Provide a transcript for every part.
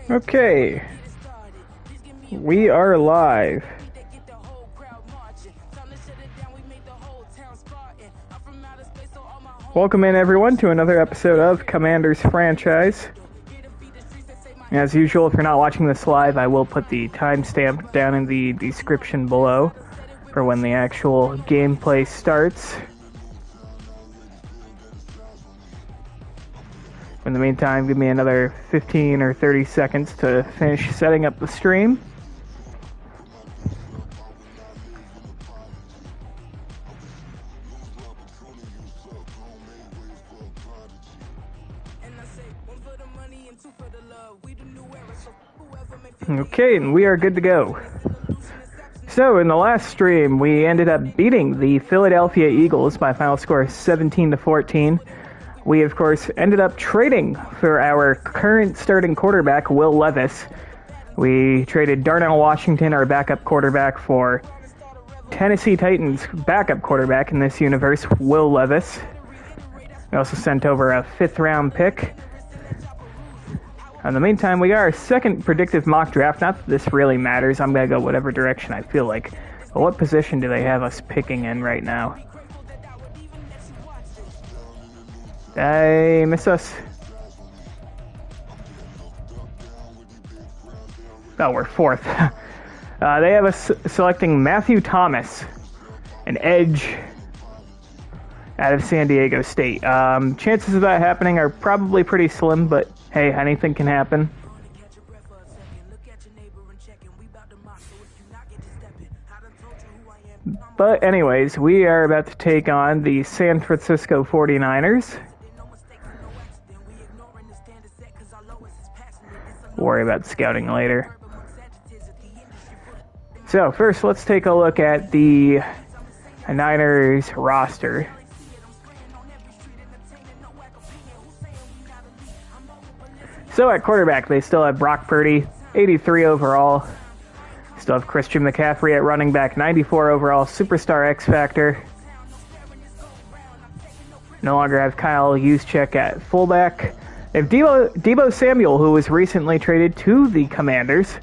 Okay, we are live. Welcome in, everyone, to another episode of Commanders Franchise. As usual, if you're not watching this live, I will put the timestamp down in the description below for when the actual gameplay starts. In the meantime, give me another 15 or 30 seconds to finish setting up the stream. Okay, and we are good to go. So, in the last stream, we ended up beating the Philadelphia Eagles by a final score of 17-14. We, of course, ended up trading for our current starting quarterback, Will Levis. We traded Darnell Washington, our backup quarterback, for Tennessee Titans' backup quarterback in this universe, Will Levis. We also sent over a 5th-round pick. In the meantime, we got our second predictive mock draft. Not that this really matters. I'm going to go whatever direction I feel like. But what position do they have us picking in right now? They miss us. Oh, we're 4th. They have us selecting Matthew Thomas, an edge out of San Diego State. Chances of that happening are probably pretty slim, but hey, anything can happen. But anyways, we are about to take on the San Francisco 49ers. Worry about scouting later. So first, let's take a look at the Niners roster. So at quarterback, they still have Brock Purdy, 83 overall. Still have Christian McCaffrey at running back, 94 overall, superstar X Factor. No longer have Kyle Juszczyk at fullback. They have Deebo Samuel, who was recently traded to the Commanders.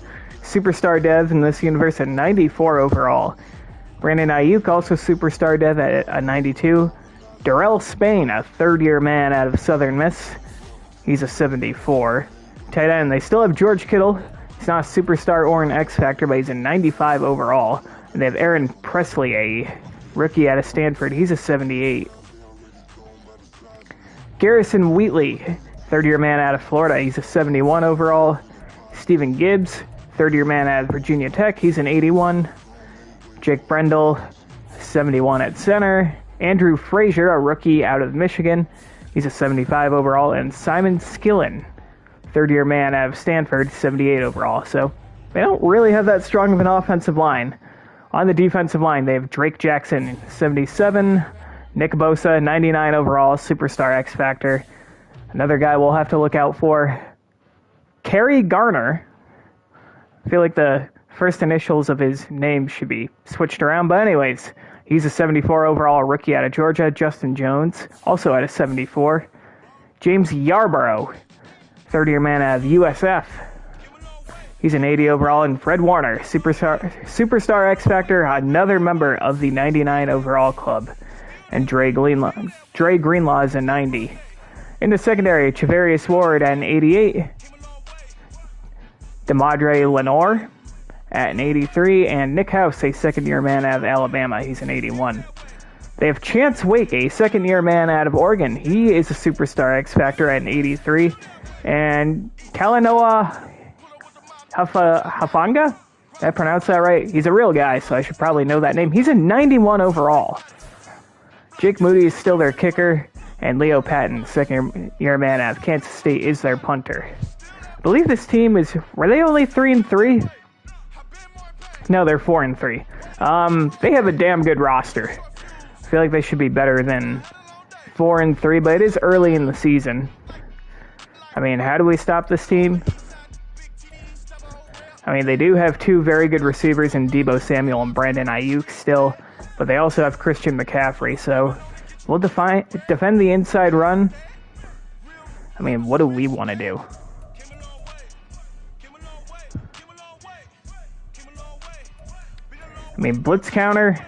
Superstar dev in this universe at 94 overall. Brandon Ayuk, also superstar dev at a 92. Darrell Spain, a third-year man out of Southern Miss. He's a 74. Tight end, they still have George Kittle. He's not a superstar or an X Factor, but he's a 95 overall. And they have Aaron Presley, a rookie out of Stanford. He's a 78. Garrison Wheatley, third-year man out of Florida. He's a 71 overall. Stephen Gibbs, third-year man out of Virginia Tech. He's an 81. Jake Brendel, 71 at center. Andrew Frazier, a rookie out of Michigan. He's a 75 overall. And Simon Skillen, third-year man out of Stanford, 78 overall. So they don't really have that strong of an offensive line. On the defensive line, they have Drake Jackson, 77. Nick Bosa, 99 overall, superstar X Factor. Another guy we'll have to look out for, Kerry Garner. I feel like the first initials of his name should be switched around, but anyways, he's a 74 overall rookie out of Georgia. Justin Jones, also at a 74. James Yarborough, third-year man out of USF. He's an 80 overall. And Fred Warner, superstar X Factor, another member of the 99 overall club. And Dre Greenlaw is a 90. In the secondary, Chavarius Ward at an 88. Demadre Lenore at an 83. And Nick House, a second-year man out of Alabama. He's an 81. They have Chance Wake, a second-year man out of Oregon. He is a superstar X Factor at an 83. And Talanoa Hafanga I pronounced that right? He's a real guy, so I should probably know that name. He's a 91 overall. Jake Moody is still their kicker, and Leo Patton, second-year man out of Kansas State, is their punter. I believe this team is... Were they only 3-3? No, they're 4-3. They have a damn good roster. I feel like they should be better than 4-3, but it is early in the season. I mean, how do we stop this team? I mean, they do have two very good receivers in Deebo Samuel and Brandon Ayuk still, but they also have Christian McCaffrey, so we'll defend the inside run. I mean, what do we want to do? I mean, blitz counter.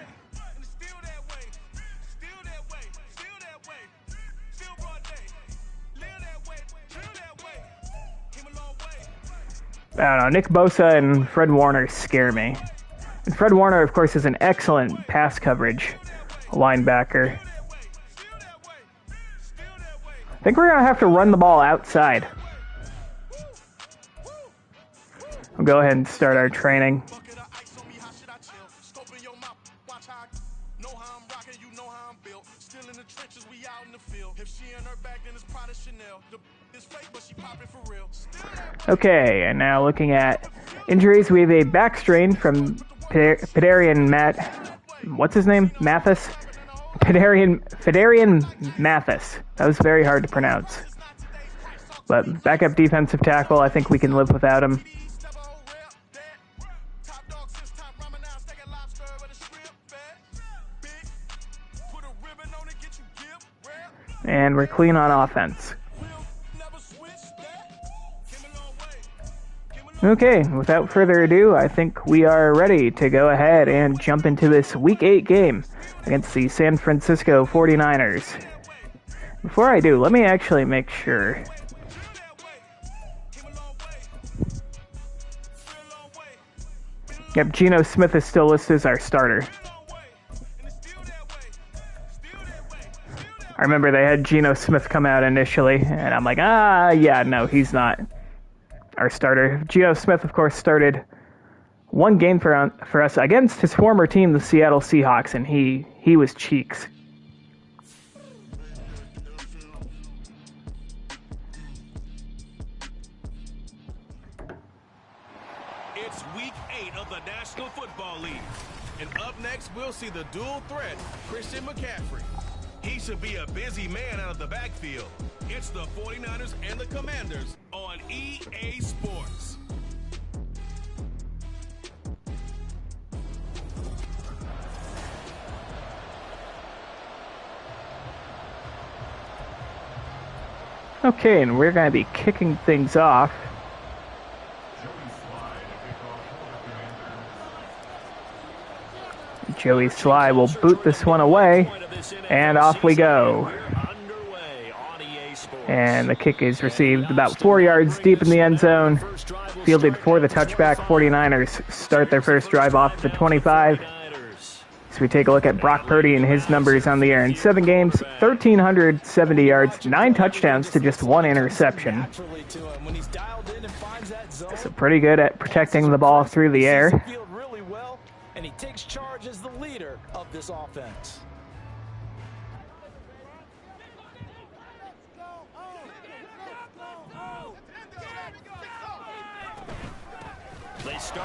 I don't know, Nick Bosa and Fred Warner scare me. And Fred Warner, of course, is an excellent pass coverage linebacker. I think we're going to have to run the ball outside. We'll go ahead and start our training. Okay, and now looking at injuries, we have a back strain from Pedarian what's his name? Mathis? Pedarian Mathis. That was very hard to pronounce. But backup defensive tackle, I think we can live without him. And we're clean on offense. Okay, without further ado, I think we are ready to go ahead and jump into this Week 8 game against the San Francisco 49ers. Before I do, let me actually make sure. Yep, Geno Smith is still listed as our starter. I remember they had Geno Smith come out initially, and I'm like, yeah, no, he's not our starter. Geno Smith, of course, started one game for us against his former team, the Seattle Seahawks, and he was cheeks. It's Week 8 of the National Football League. And up next, we'll see the dual threat, Christian McCaffrey. He should be a busy man out of the backfield. It's the 49ers and the Commanders on EA Sports. Okay, and we're going to be kicking things off. Joey Sly will boot this one away, and off we go. And the kick is received about 4 yards deep in the end zone, fielded for the touchback. 49ers start their first drive off the 25. So we take a look at Brock Purdy and his numbers on the air. In 7 games, 1,370 yards, 9 touchdowns to just 1 interception. So pretty good at protecting the ball through the air. And he takes charge as the leader of this offense.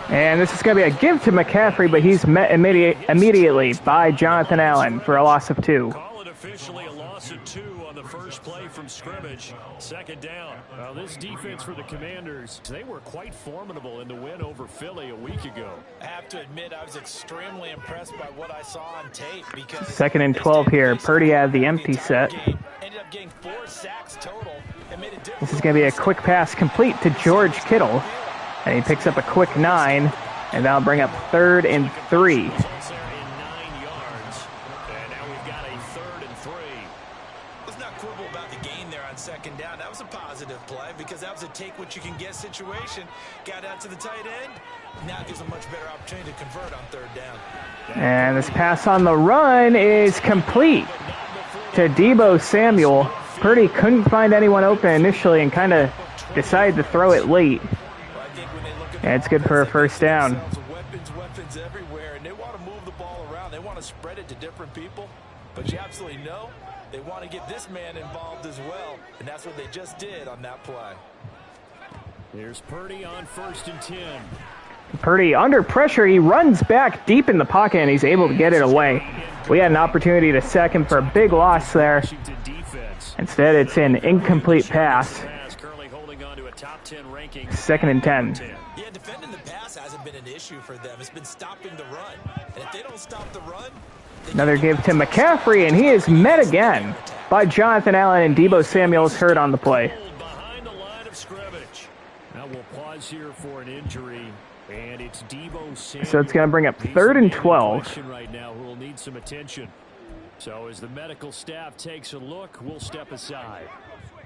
And this is going to be a give to McCaffrey, but he's met immediately by Jonathan Allen for a loss of 2. Call it officially a loss of 2 on the first play from scrimmage. Second down. Well, this defense for the Commanders, they were quite formidable in the win over Philly a week ago. I have to admit, I was extremely impressed by what I saw on tape. Because 2nd and 12 here. Purdy had the empty set. Ended up getting 4 sacks total. This is going to be a quick pass complete to George Kittle. And he picks up a quick 9, and that'll bring up 3rd and 3. Let's not quibble about the gain there on 2nd down. That was a positive play because that was a take-what-you-can-get situation. Got out to the tight end. Now gives a much better opportunity to convert on 3rd down. And this pass on the run is complete to Deebo Samuel. Purdy couldn't find anyone open initially and kind of decided to throw it late. And it's good for a first down. people, but you absolutely know they want to get this man involved as well, and that's what they just did on that play. Here's Purdy on 1st and 10. Purdy under pressure. He runs back deep in the pocket, and he's able to get it away. We had an opportunity to sack him for a big loss there. Instead, it's an incomplete pass. 2nd and 10. Yeah, defending the pass hasn't been an issue for them. It's been stopping the run. And if they don't stop the run... Another give to McCaffrey, and he is met again by Jonathan Allen, and Deebo Samuel's hurt on the play. Behind the line of scrimmage. Now we'll pause here for an injury, and it's Deebo Samuel. So it's going to bring up 3rd and 12. Right now, who will need some attention. So as the medical staff takes a look, we'll step aside.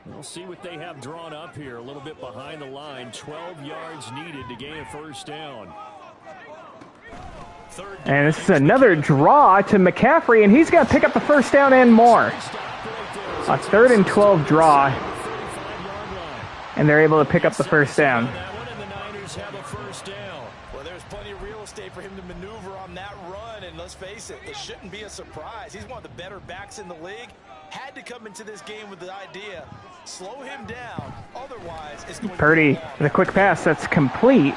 We'll see what they have drawn up here. A little bit behind the line. 12 yards needed to gain a 1st down. And this is another draw to McCaffrey, and he's going to pick up the 1st down and more. A 3rd and 12 draw, and they're able to pick up the 1st down. Well, there's plenty of real estate for him to maneuver on that run, and let's face it, it shouldn't be a surprise. He's one of the better backs in the league. Had to come into this game with the idea, slow him down, otherwise it's going to Purdy with a quick pass that's complete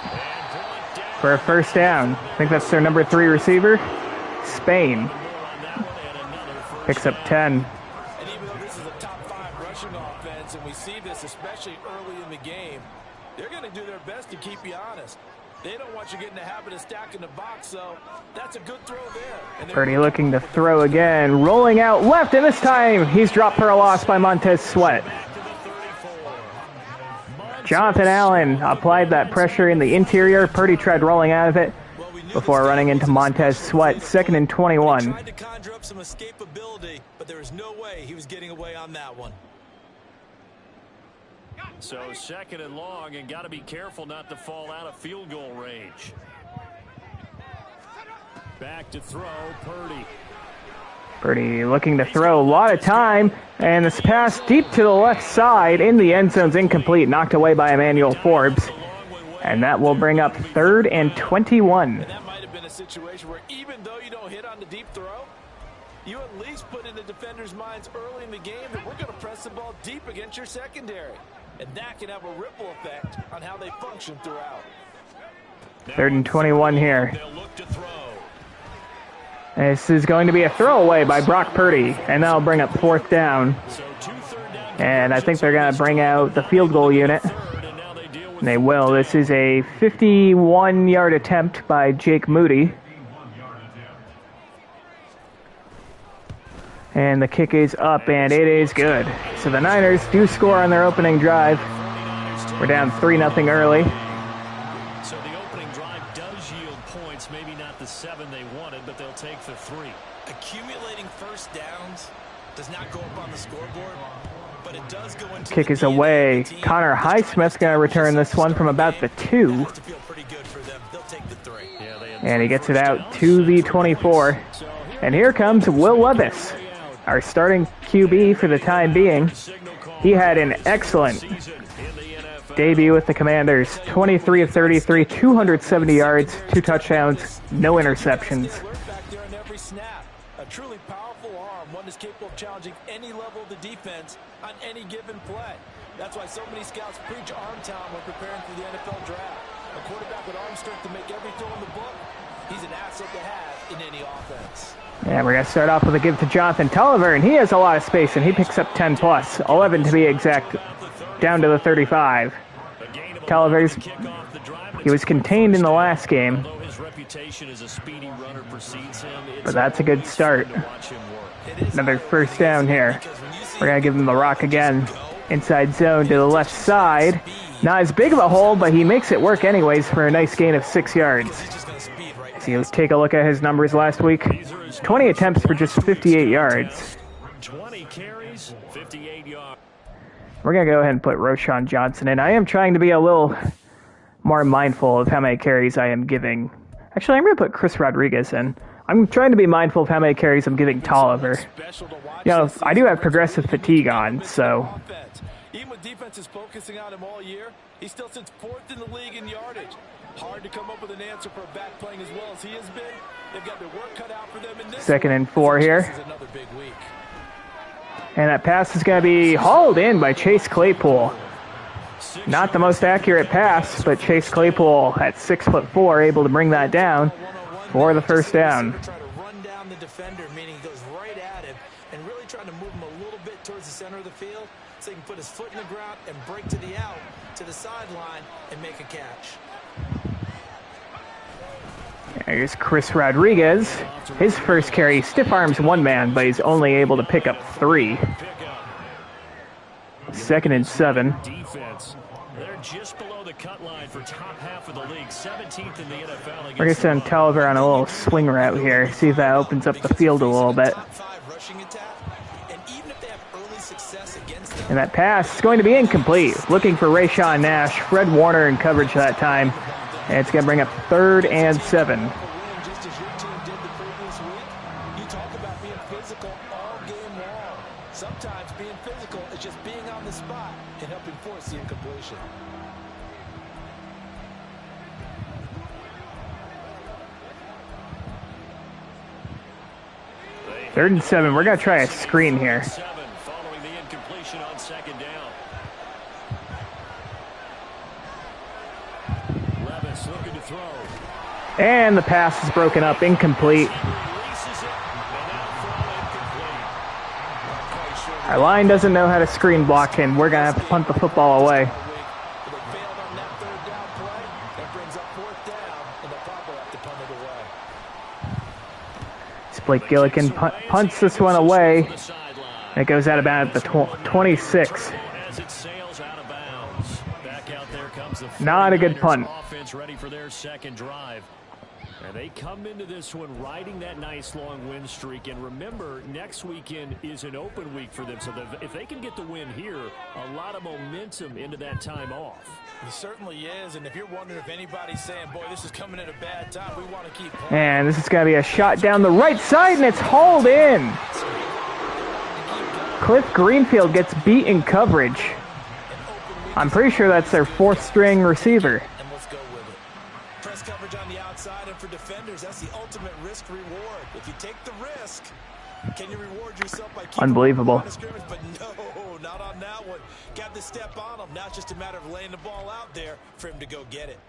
for a 1st down. I think that's their number 3 receiver, Spain. Picks up 10. And even though this is a top 5 rushing offense, and we see this especially early in the game, they're going to do their best to keep you honest. They don't want you getting the habit of stacking the box, so that's a good throw there. Purdy looking to throw again, rolling out left, and this time he's dropped for a loss by Montez Sweat. Jonathan Allen applied that pressure in the interior. Purdy tried rolling out of it before running into Montez Sweat. 2nd and 21. Tried to conjure up some escapability, but there was no way he was getting away on that one. So 2nd and long, and got to be careful not to fall out of field goal range. Back to throw, Purdy. Purdy looking to throw a lot of time, and this pass deep to the left side in the end zone's incomplete, knocked away by Emmanuel Forbes. And that will bring up 3rd and 21. And that might have been a situation where even though you don't hit on the deep throw, you at least put in the defenders' minds early in the game that we're going to press the ball deep against your secondary. And that can have a ripple effect on how they function throughout. 3rd and 21 here. This is going to be a throwaway by Brock Purdy, and that'll bring up 4th down. And I think they're going to bring out the field goal unit. And they will. This is a 51-yard attempt by Jake Moody. And the kick is up, and it is good. So the Niners do score on their opening drive. We're down 3-0 early. So the opening drive does yield points, maybe not the 7 they wanted, but they'll take the 3. Accumulating 1st downs does not go up on the scoreboard, but it does go into Kick is away. Connor Highsmith's going to return this one from about the 2. And he gets it out to the 24. And here comes Will Levis, our starting QB for the time being. He had an excellent debut with the Commanders. 23 of 33, 270 yards, 2 touchdowns, no interceptions. A truly powerful arm, one that's capable of challenging any level of the defense on any given play. That's why so many scouts preach arm talent when preparing for the NFL draft. A quarterback with arm strength to make every throw in the book, he's an asset to have in any offense. And we're going to start off with a give to Jonathan Tolliver, and he has a lot of space, and he picks up 10 plus, 11 to be exact, down to the 35. Tolliver's, he was contained in the last game, but that's a good start. Another 1st down here. We're going to give him the rock again. Inside zone to the left side. Not as big of a hole, but he makes it work anyways for a nice gain of 6 yards. So let's take a look at his numbers last week. 20 attempts for just 58 yards. 20 carries, 58 yards. We're going to go ahead and put Roschon Johnson in. I am trying to be a little more mindful of how many carries I am giving. Actually, I'm going to put Chris Rodriguez in. I'm trying to be mindful of how many carries I'm giving Tolliver. You know, I do have progressive fatigue on, so... Even with defenses focusing on him all year, he still sits 4th in the league in yardage. Hard to come up with an answer for a back playing as well as he has been. They've got their work cut out for them in this. Second and 4 here. This is another big week. And that pass is going to be hauled in by Chase Claypool. Not the most accurate pass, but Chase Claypool at 6'4", able to bring that down for the first down. Try to run down the defender, meaning he goes right at him, and really trying to move him a little bit towards the center of the field so he can put his foot in the ground and break to the out, to the sideline, and make a catch. Here's Chris Rodriguez. His first carry, stiff arms one man, but he's only able to pick up 3. Second and 7. Defense. They're just below the cut line for top half of the league. 17th in the NFL. We're going to send Tolliver on a little swing route here. See if that opens up the field a little bit. And that pass is going to be incomplete. Looking for Rayshawn Nash. Fred Warner in coverage that time. And it's going to bring up 3rd and 7. Just as your team did the previous week, you talk about being physical all game long. Sometimes being physical is just being on the spot and helping force the incompletion. Third and 7. We're going to try a screen here. Following the incompletion on second down. Levis looking to throw. And the pass is broken up, incomplete. Releases it, and now throw incomplete. Our line doesn't know how to screen block, and we're going to have to punt the football away. They failed on that third down play. That brings up 4th down, and they'll probably have to punt it away. Blake Gillikin punts this one away. It goes out of bounds at the 26. As it sails out of bounds. Back out there comes the Not a good 49ers punt. Offense ready for their second drive. And they come into this one riding that nice long win streak. And remember, next weekend is an open week for them. So if they can get the win here, a lot of momentum into that time off. He certainly is, and if you're wondering if anybody's saying, boy, this is coming at a bad time, we want to keep playing. And this is going to be a shot down the right side, and it's hauled in. Cliff Greenfield gets beat in coverage. I'm pretty sure that's their 4th string receiver. And let's go with it. Press coverage on the outside, and for defenders, that's the ultimate risk-reward. If you take the risk, can you reward yourself by keeping Unbelievable. the scrimmage? But no, not on that one. Got the step on him. Now it's just a matter of laying the ball out there for him to go get it.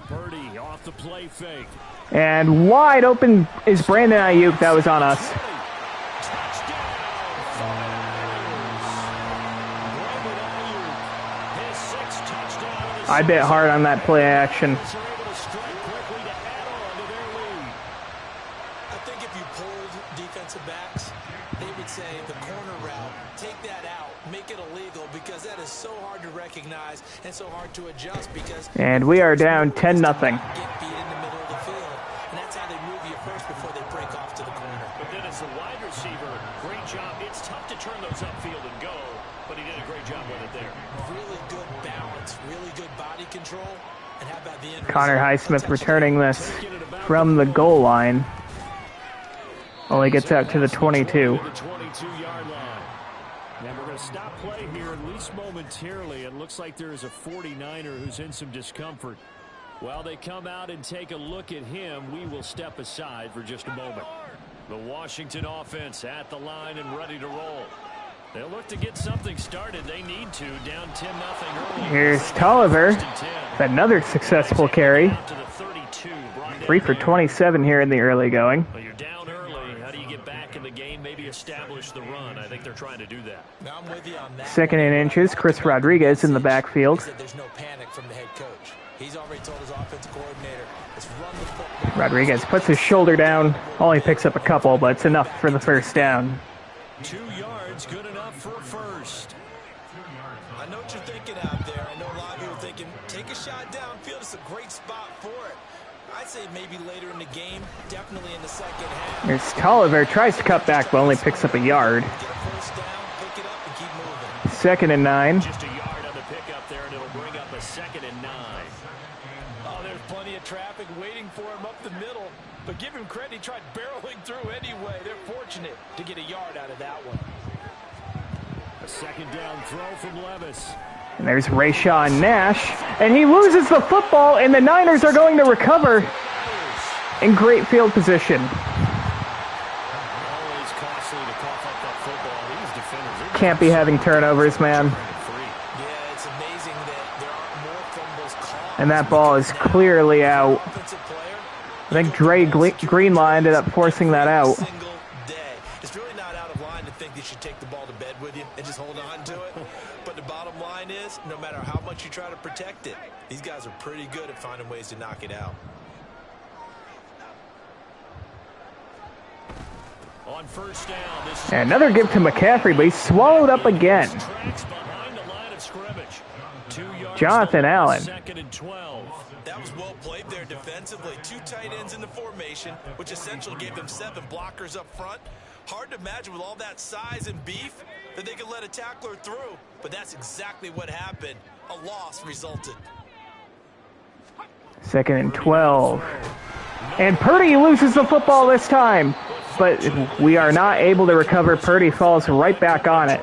Purdy off the play fake. And wide open is Brandon Ayuk. That was on us. I bit hard on that play action. I think if you pulled defensive backs, they would say the corner route, take that out, make it illegal, because that is so hard to recognize and so hard to adjust because... And we are down 10-0. Get beat in the middle of the field, and that's how they move you first before they break off to the corner. But then as the wide receiver, great job. It's tough to turn those upfield and go, but he did a great job with it there. Really good balance, really good body control, and how about the end Connor result? Highsmith returning this from the goal line. Only gets out to the 22. The 22-yard line. And we're going to stop play here at least momentarily. It looks like there is a 49er who's in some discomfort. While they come out and take a look at him, we will step aside for just a moment. The Washington offense at the line and ready to roll. They'll look to get something started. They need to. Down 10-0 early. Here's Tolliver. Another successful carry. 3 for 27 here in the early going. Well, you're down early. How do you get back in the game? Maybe establish the run. I think they're trying to do that. Now I'm with you on that. Second and inches. Chris Rodriguez in the backfield. He said there's no panic from the head coach. He's already told his offensive coordinator, let's run the football. Rodriguez puts his shoulder down. Only picks up a couple, but it's enough for the first down. 2 yards, good enough for a first. I know what you're thinking out there. I know a lot of you are thinking, take a shot downfield. It's a great spot for it. I'd say maybe later in the game, definitely in the second half. Here's Tolliver. Tries to cut back, but only picks up a yard. Get a first down, pick it up, and keep moving. Second and 9. Just a yard on the pickup there, and it'll bring up a 2nd and 9. Oh, there's plenty of traffic waiting for him up the middle. little, but give him credit, he tried barreling through anyway. They're fortunate to get a yard out of that one. A second down throw from Levis. And there's Rayshawn Nash, and he loses the football, and the Niners are going to recover in great field position. Always costly to cough up that football. These defenders Can't be having turnovers, man. Yeah, it's amazing that there aren't more fumbles caught. And that ball is clearly out. Offensive player, I think Dre Greenlaw ended up forcing that out. single day. It's really not out of line to think you should take the ball to bed with you and just hold on to it. But the bottom line is, no matter how much you try to protect it, these guys are pretty good at finding ways to knock it out. on first down. This is And another give to McCaffrey, but he's swallowed up again. tracks behind the line of scrimmage. 2 yards Jonathan to Allen. Second and 12. That was well played there defensively. 2 tight ends in the formation, which essentially gave them 7 blockers up front. Hard to imagine with all that size and beef that they could let a tackler through, but that's exactly what happened. A loss resulted. Second and 12. And Purdy loses the football this time, but we are not able to recover. Purdy falls right back on it.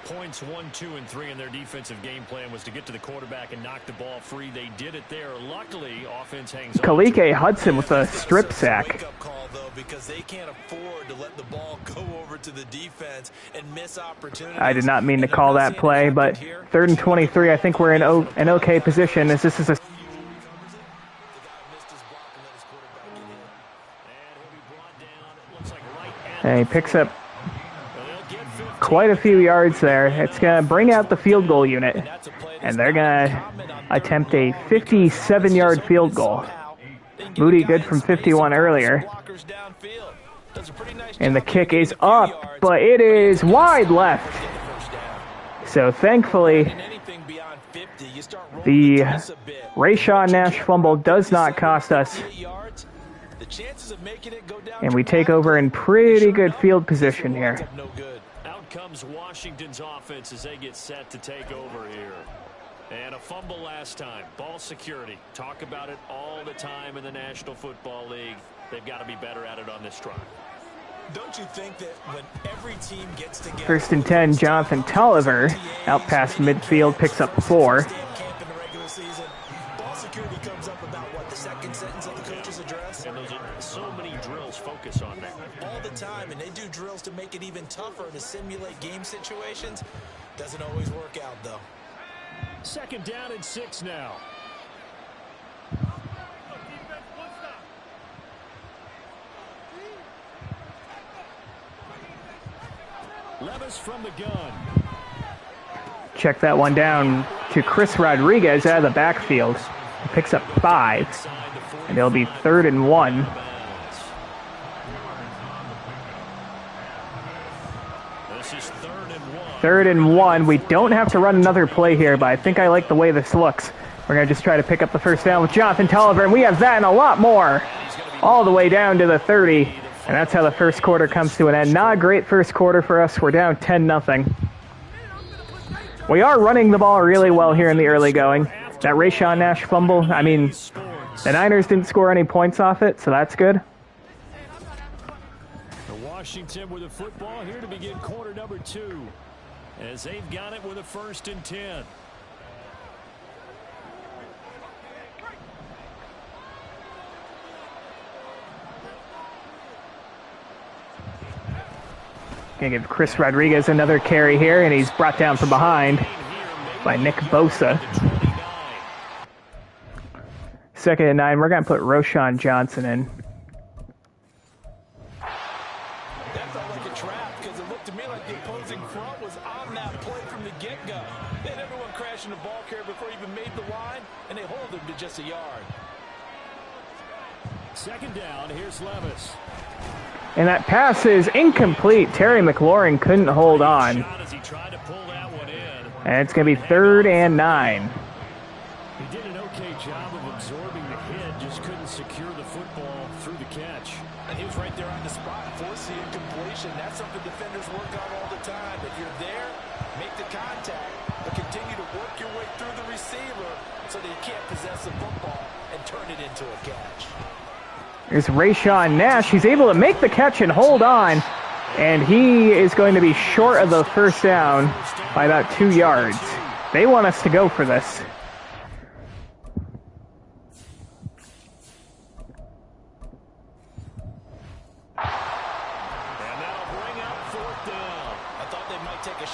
Points 1, 2, and 3 in their defensive game plan was to get to the quarterback and knock the ball free. They did it there. Luckily, offense hangs on. Kalike Hudson with a strip sack. Wake-up call, though, because they can't afford to let the ball go over to the defense and miss opportunities. I did not mean to call that play, but 3rd and 23, I think we're in an okay position as this is a... And he picks up quite a few yards there. It's going to bring out the field goal unit, and they're going to attempt a 57-yard field goal. Moody good from 51 earlier. And the kick is up, but it is wide left. So thankfully, the Rayshawn Nash fumble does not cost us. And we take over in pretty good field position here. Out comes Washington's offense as they get set to take over here. And a fumble last time. Ball security. Talk about it all the time in the National Football League. They've got to be better at it on this drive. Don't you think that when every team gets together... 1st and 10, Jonathan Tolliver out past midfield, picks up 4. Ball security comes up about, what, the second sentence of the coach's address? And those are so many drills focus on that. All the time, and they do drills to make it even tougher to simulate game situations. Doesn't always work out, though. 2nd down and 6 now. Levis from the gun. Check that one down to Chris Rodriguez out of the backfield. He picks up 5, and it'll be 3rd and 1. This is 3rd and 1. 3rd and 1. We don't have to run another play here, but I think I like the way this looks. We're going to just try to pick up the first down with Jonathan Tolliver, and we have that and a lot more. All the way down to the 30, and that's how the first quarter comes to an end. Not a great first quarter for us. We're down 10-0. We are running the ball really well here in the early going. That Rayshawn Nash fumble, I mean, the Niners didn't score any points off it, so that's good. Washington with the football here to begin quarter number 2. As they've got it with a 1st and 10. Gonna give Chris Rodriguez another carry here, and he's brought down from behind by Nick Bosa. 2nd and 9, we're gonna put Roschon Johnson in. That felt like a trap because it looked to me like the opposing front was on that play from the get-go. They had everyone crashing the ball carrier before he even made the line, and they hold him to just a yard. 2nd down, here's Levis. And that pass is incomplete. Terry McLaurin couldn't hold on. As he tried to pull that one in. And it's going to be 3rd and 9. He did an okay job of absorbing the hit, just couldn't secure the football through the catch. And he was right there on the spot, forcing incompletion. That's something defenders work on all the time. If you're there, make the contact, but continue to work your way through the receiver so that you can't possess the football and turn it into a catch. There's Rayshawn Nash. He's able to make the catch and hold on. And he is going to be short of the first down by about 2 yards. They want us to go for this.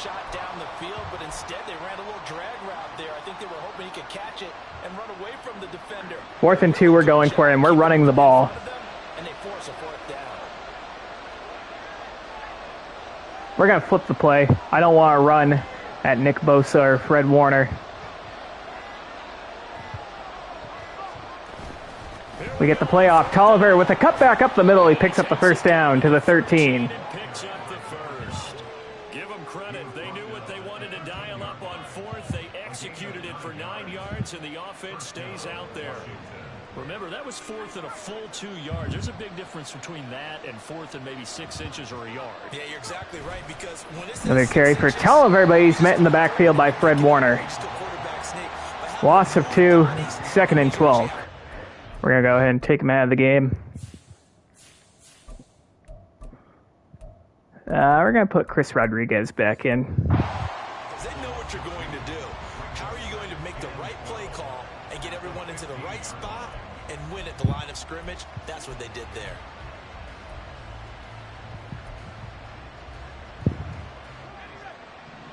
Shot down the field, but instead they ran a little drag route there. I think they were hoping he could catch it and run away from the defender. 4th and 2 we're going for, and we're running the ball. And they force a 4th down. We're going to flip the play. I don't want to run at Nick Bosa or Fred Warner. We get the play off. Tolliver with a cutback up the middle. He picks up the first down to the 13. Executed it for 9 yards, and the offense stays out there. Remember, that was 4th and a full 2 yards. There's a big difference between that and 4th and maybe 6 inches or a yard. Yeah, you're exactly right, because when it's another carry for Tolliver, but he's met in the backfield by Fred Warner. Loss of 2, 2nd and 12. We're going to go ahead and take him out of the game. We're going to put Chris Rodriguez back in. They know what you're going to do. How are you going to make the right play call and get everyone into the right spot and win at the line of scrimmage? That's what they did there.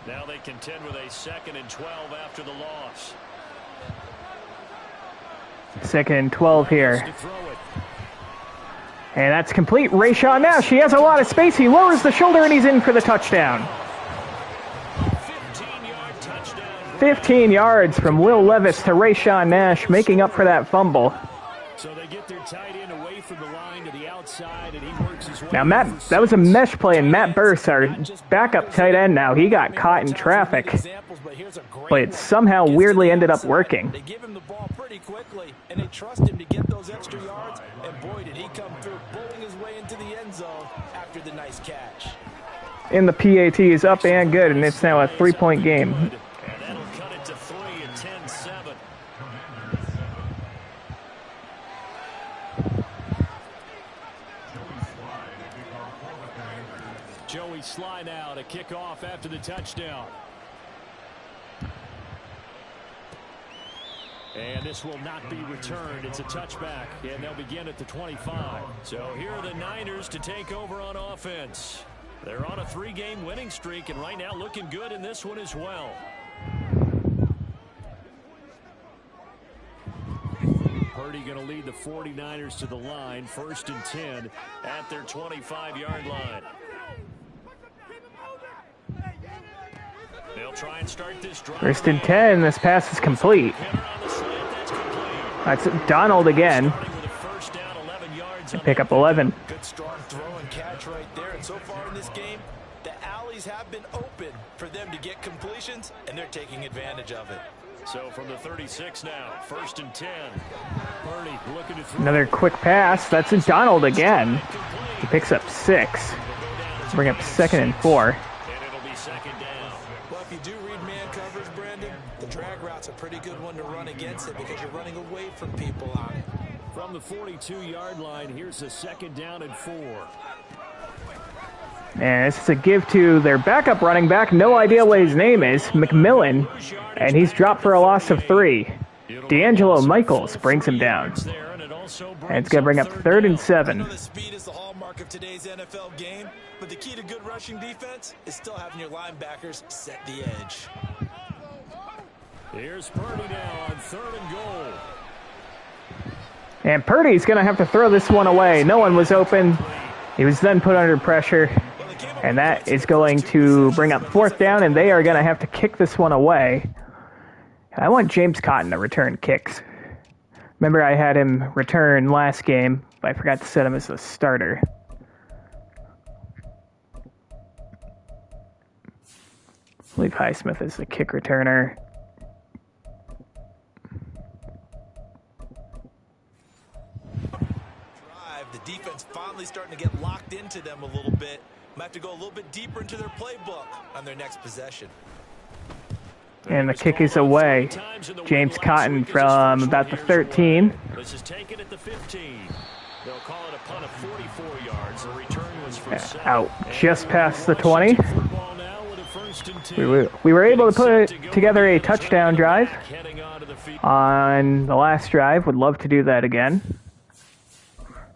Now they contend with a 2nd and 12 after the loss. 2nd and 12 here. And that's complete. Rayshawn Nash, he has a lot of space. He lowers the shoulder and he's in for the touchdown. 15 yards from Will Levis to Rayshawn Nash, making up for that fumble. So they get their tight end away from the line to the outside, and he works his way. Now, that was a mesh play, and Matt Burse, our backup tight end now, he got caught in traffic. But it somehow weirdly ended up working. They give him the ball pretty quickly, and they trust him to get those extra yards, and boy, did he come through, bowling his way into the end zone after the nice catch. And the PAT is up and good, and it's now a 3-point game. Joey Sly now to kick off after the touchdown. And this will not be returned. It's a touchback, and they'll begin at the 25. So here are the Niners to take over on offense. They're on a 3-game winning streak, and right now looking good in this one as well. Purdy going to lead the 49ers to the line, 1st and 10 at their 25-yard line. They'll try and start this drive. 1st and 10, this pass is complete. That's Donald again. Pick up 11. Good strong throw and catch right there. And so far in this game, the alleys have been open for them to get completions, and they're taking advantage of it. So from the 36 now, 1st and 10. Purdy looking to throw. Another quick pass. That's Donald again. He picks up 6. Bring up 2nd and 4. And it'll be 2nd down. Well, if you do read man coverage, Brandon, the drag route's a pretty good one to run against it because you're running away from people on it. From the 42-yard line, here's a 2nd down and 4. And this is a give to their backup running back. No idea what his name is, McMillan. And he's dropped for a loss of 3. D'Angelo Michaels brings him down. And it's going to bring up 3rd and 7. I know the speed is the hallmark of today's NFL game, but the key to good rushing defense is still having your linebackers set the edge. Here's Purdy now on 3rd and goal. And Purdy's going to have to throw this one away. No one was open. He was then put under pressure. And that is going to bring up 4th down, and they are going to have to kick this one away. I want James Cotton to return kicks. Remember, I had him return last game, but I forgot to set him as a starter. I believe Highsmith is the kick returner. The defense finally starting to get locked into them a little bit. Might have to go a little bit deeper into their playbook on their next possession. And the kick is away. James Cotton from about the 13. This is taken at the 15. They'll call it a punt of 44 yards. The return was for out just past the 20. football now with a 1st and 10. We were able to put together a touchdown drive Heading onto the field. on the last drive. Would love to do that again.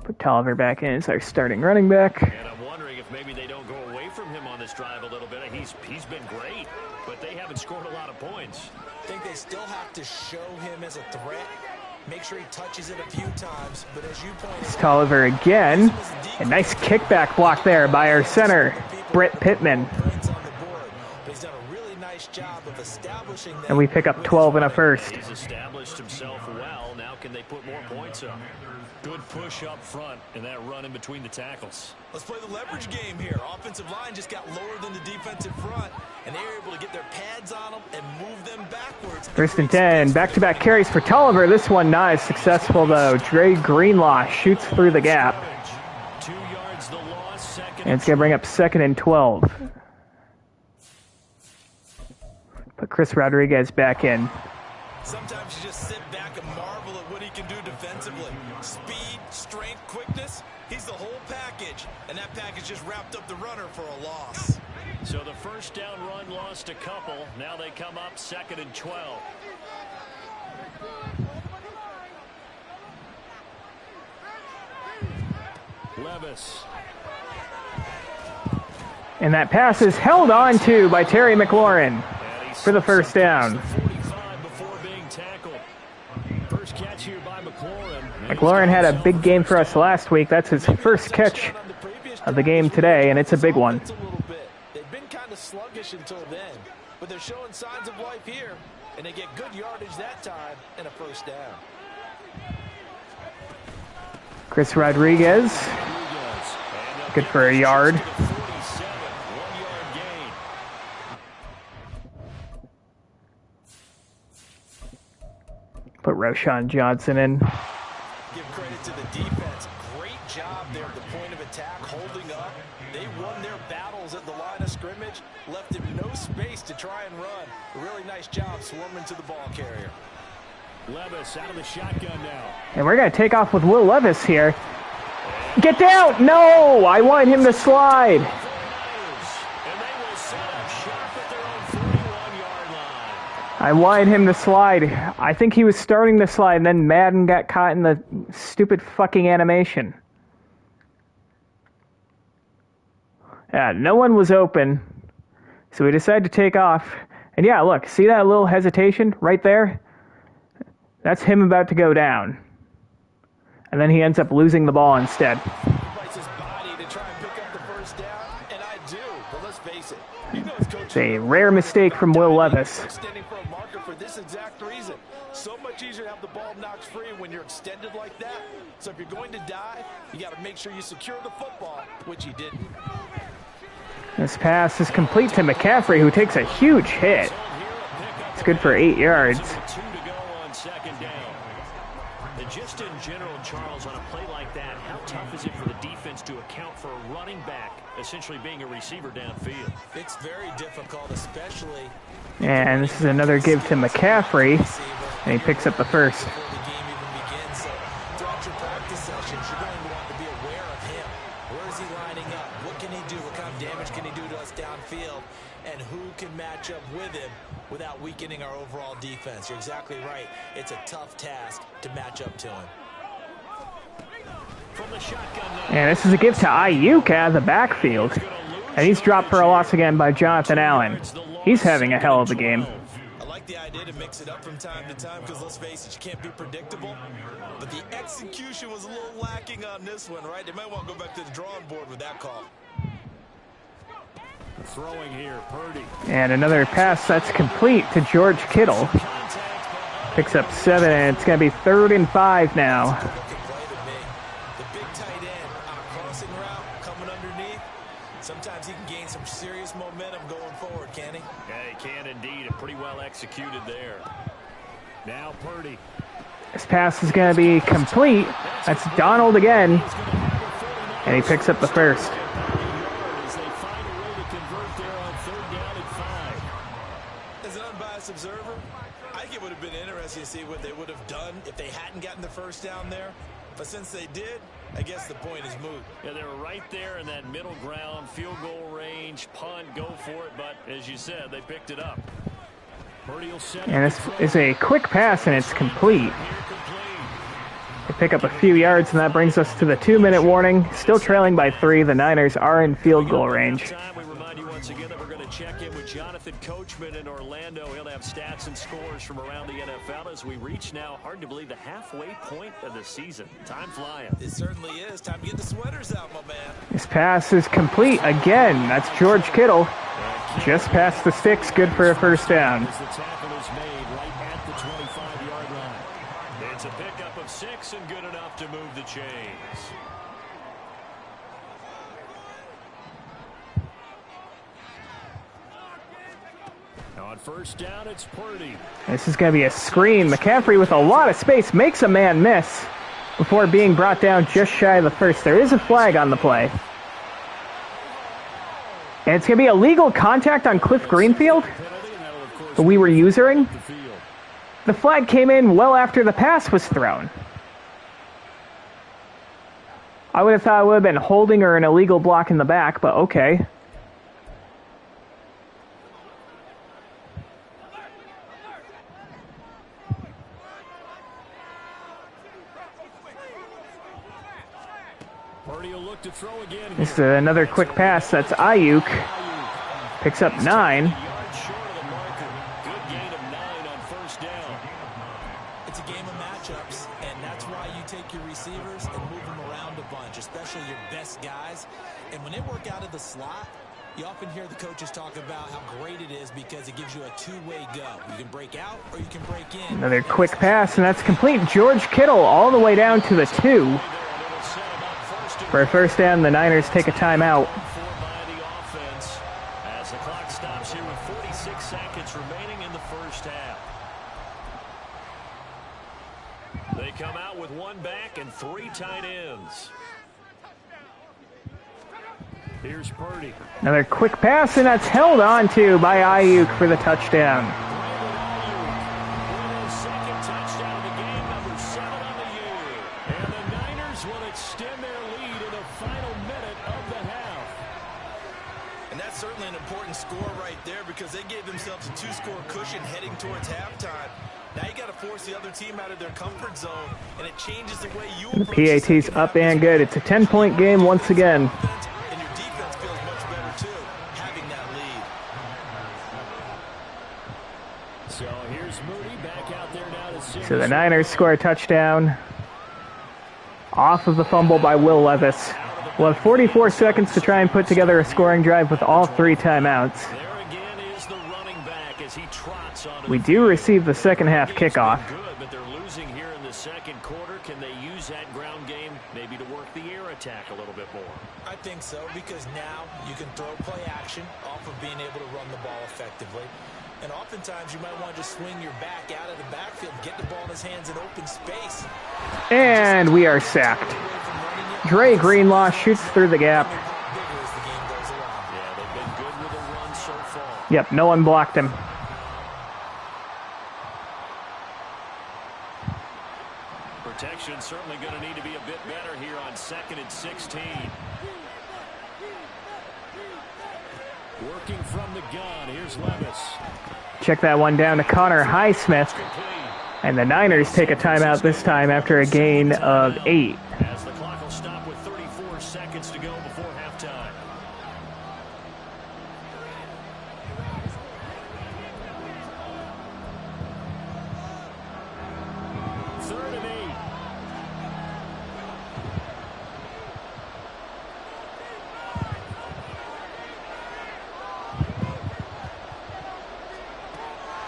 Put Tolliver back in as our starting running back. And I'm wondering if maybe they don't go away from him on this drive a little bit. He's been great, but they haven't scored a lot of points. I think they still have to show him as a threat. Make sure he touches it a few times, but as you pointed It's out, Tolliver again. A nice kickback block there by our center, Brett Pittman. points on the board, but he's done a really nice job of establishing them. And we pick up 12 and a first. He's established himself well. Now can they put more points up? Good push up front and that run in between the tackles. Let's play the leverage game here. Offensive line just got lower than the defensive front, and they were able to get their pads on them and move them backwards. 1st and 10. Back-to-back carries for Tolliver. This one not as successful, though. Dre Greenlaw shoots through the gap. 2 yards the loss, second And it's going to bring up 2nd and 12. Put Chris Rodriguez back in. Sometimes you just sit back and marvel at what he can do defensively. Speed, strength, quickness. He's the whole package, and that package just wrapped up the runner for a loss. So the first down run lost a couple. Now they come up 2nd and 12. Levis. And that pass is held on to by Terry McLaurin And he for the first down. 45 before being tackled. First catch here by McLaurin. McLaurin had a big game for us last week. That's his first catch of the game today, and it's a big one. A little bit. They've been kind of sluggish until then, but they're showing signs of life here, and they get good yardage that time and a first down. Chris Rodriguez, good for a yard. 47, 1-yard gain. Put Roshan Johnson in. Give credit to the defense. Great job there at the point of attack, holding up. They won their battles at the line of scrimmage, left him no space to try and run. A really nice job swarming to the ball carrier. Levis out of the shotgun now. And we're going to take off with Will Levis here. Get down! No! I want him to slide. And they will set up shop at their own 41-yard line. I wanted him to slide. I think he was starting to slide, and then Madden got caught in the stupid fucking animation. Yeah, no one was open, so we decided to take off. And yeah, look, see that little hesitation right there? That's him about to go down. And then he ends up losing the ball instead. He bites his body to try and pick up the first down, and I do, but let's face it. You know his coach. It's a rare mistake from Will Levis. Extending for a marker for this exact reason. So much easier to have the ball knocked free when you're extended like that. So if you're going to die, you got to make sure you secure the football, which he didn't. This pass is complete to McCaffrey, who takes a huge hit. It's good for 8 yards. 2 to go on second down. And just in general, Charles, on a play like that, how tough is it for the defense to account for a running back essentially being a receiver downfield? It's very difficult, especially And this is another give to McCaffrey, and he picks up the first. before the game even begins. So throughout your practice sessions, you're going to want to be aware of him. Where is he lining up? What can he do? What kind of damage can he do to us downfield? And who can match up with him without weakening our overall defense? You're exactly right. It's a tough task to match up to him. From the shotgun now. And this is a give to Ayuk out of the backfield. And he's dropped for a loss again by Jonathan Allen. He's having a hell of a game. I like the idea to mix it up from time to time because, let's face it, you can't be predictable. But the execution was a little lacking on this one, right? They might want to go back to the drawing board with that call. Throwing here, Purdy. And another pass that's complete to George Kittle. Picks up 7, and it's going to be 3rd and 5 now. Looking play to me. The big tight end on a crossing route coming underneath. Sometimes he can gain some serious momentum going forward, can he? Yeah, he can indeed. And pretty well executed there. Now Purdy. This pass is going to be complete. That's Donald again. And he picks up the first. As they find a way to convert there on 3rd down and 5. As an unbiased observer, I think it would have been interesting to see what they would have done if they hadn't gotten the first down there. But since they did, I guess the point is moot. Yeah, they were right there in that middle ground, field goal range, punt, go for it. But as you said, they picked it up. And this is a quick pass, and it's complete. They pick up a few yards, and that brings us to the 2-minute warning. Still trailing by 3. The Niners are in field goal range. We remind you once again that we're going to check in with Jonathan Coachman in Orlando. He'll have stats and scores from around the NFL as we reach now, hard to believe, the halfway point of the season. Time flying. It certainly is. Time to get the sweaters out, my man. This pass is complete again. That's George Kittle. Just past the sticks, good for a first down. The tackle is made right at the 25-yard line. It's a pickup of 6 and good enough to move the chains. On first down, it's Purdy. This is going to be a screen. McCaffrey with a lot of space makes a man miss before being brought down just shy of the first. There is a flag on the play. And it's going to be illegal contact on Cliff Greenfield, who we were using. The flag came in well after the pass was thrown. I would have thought it would have been holding or an illegal block in the back, but okay. To throw again. This is another quick pass. That's Ayuk. Picks up 9. Good gain of 9 on first down. It's a game of matchups, and that's why you take your receivers and move them around a bunch, especially your best guys. And when they work out of the slot, you often hear the coaches talk about how great it is because it gives you a two-way go. You can break out or you can break in. Another quick pass, and that's complete. George Kittle all the way down to the 2. For a first down, the Niners take a timeout. As the clock stops here with 46 seconds remaining in the first half. They come out with 1 back and 3 tight ends. Here's Purdy. Another quick pass, and that's held on to by Ayuk for the touchdown. Second touchdown of the game, number 7 on the year. And the Niners will extend their lead in the final minute of the half. And that's certainly an important score right there because they gave themselves a 2-score cushion heading towards halftime. Now you got to force the other team out of their comfort zone, and it changes the way you approach The PAT's up and good. It's a 10-point game once again. and your defense feels much better too, having that lead. So here's Moody back out there now to see. So the Niners score a touchdown off of the fumble by Will Levis. We'll have 44 seconds to try and put together a scoring drive with all 3 timeouts. There again is the running back as he trots onto We the do field. receive the second half kickoff. Good, but they're losing here in the second quarter. Can they use that ground game maybe to work the air attack a little bit more? I think so because now you can throw play action off of being able to run the ball effectively. And oftentimes you might want to just swing your back out of the backfield, get the ball in his hands in open space. And we are sacked. Dre Greenlaw shoots through the gap. Bigger as the game goes along. Yeah, they've been good with the run so far. Yep, no one blocked him. Protection certainly going to need to be a bit better here on 2nd and 16. Working from the gun, here's Levis. Check that one down to Connor Highsmith. And the Niners take a timeout this time after a gain of 8. As the clock will stop with 34 seconds to go before halftime. Third and 8.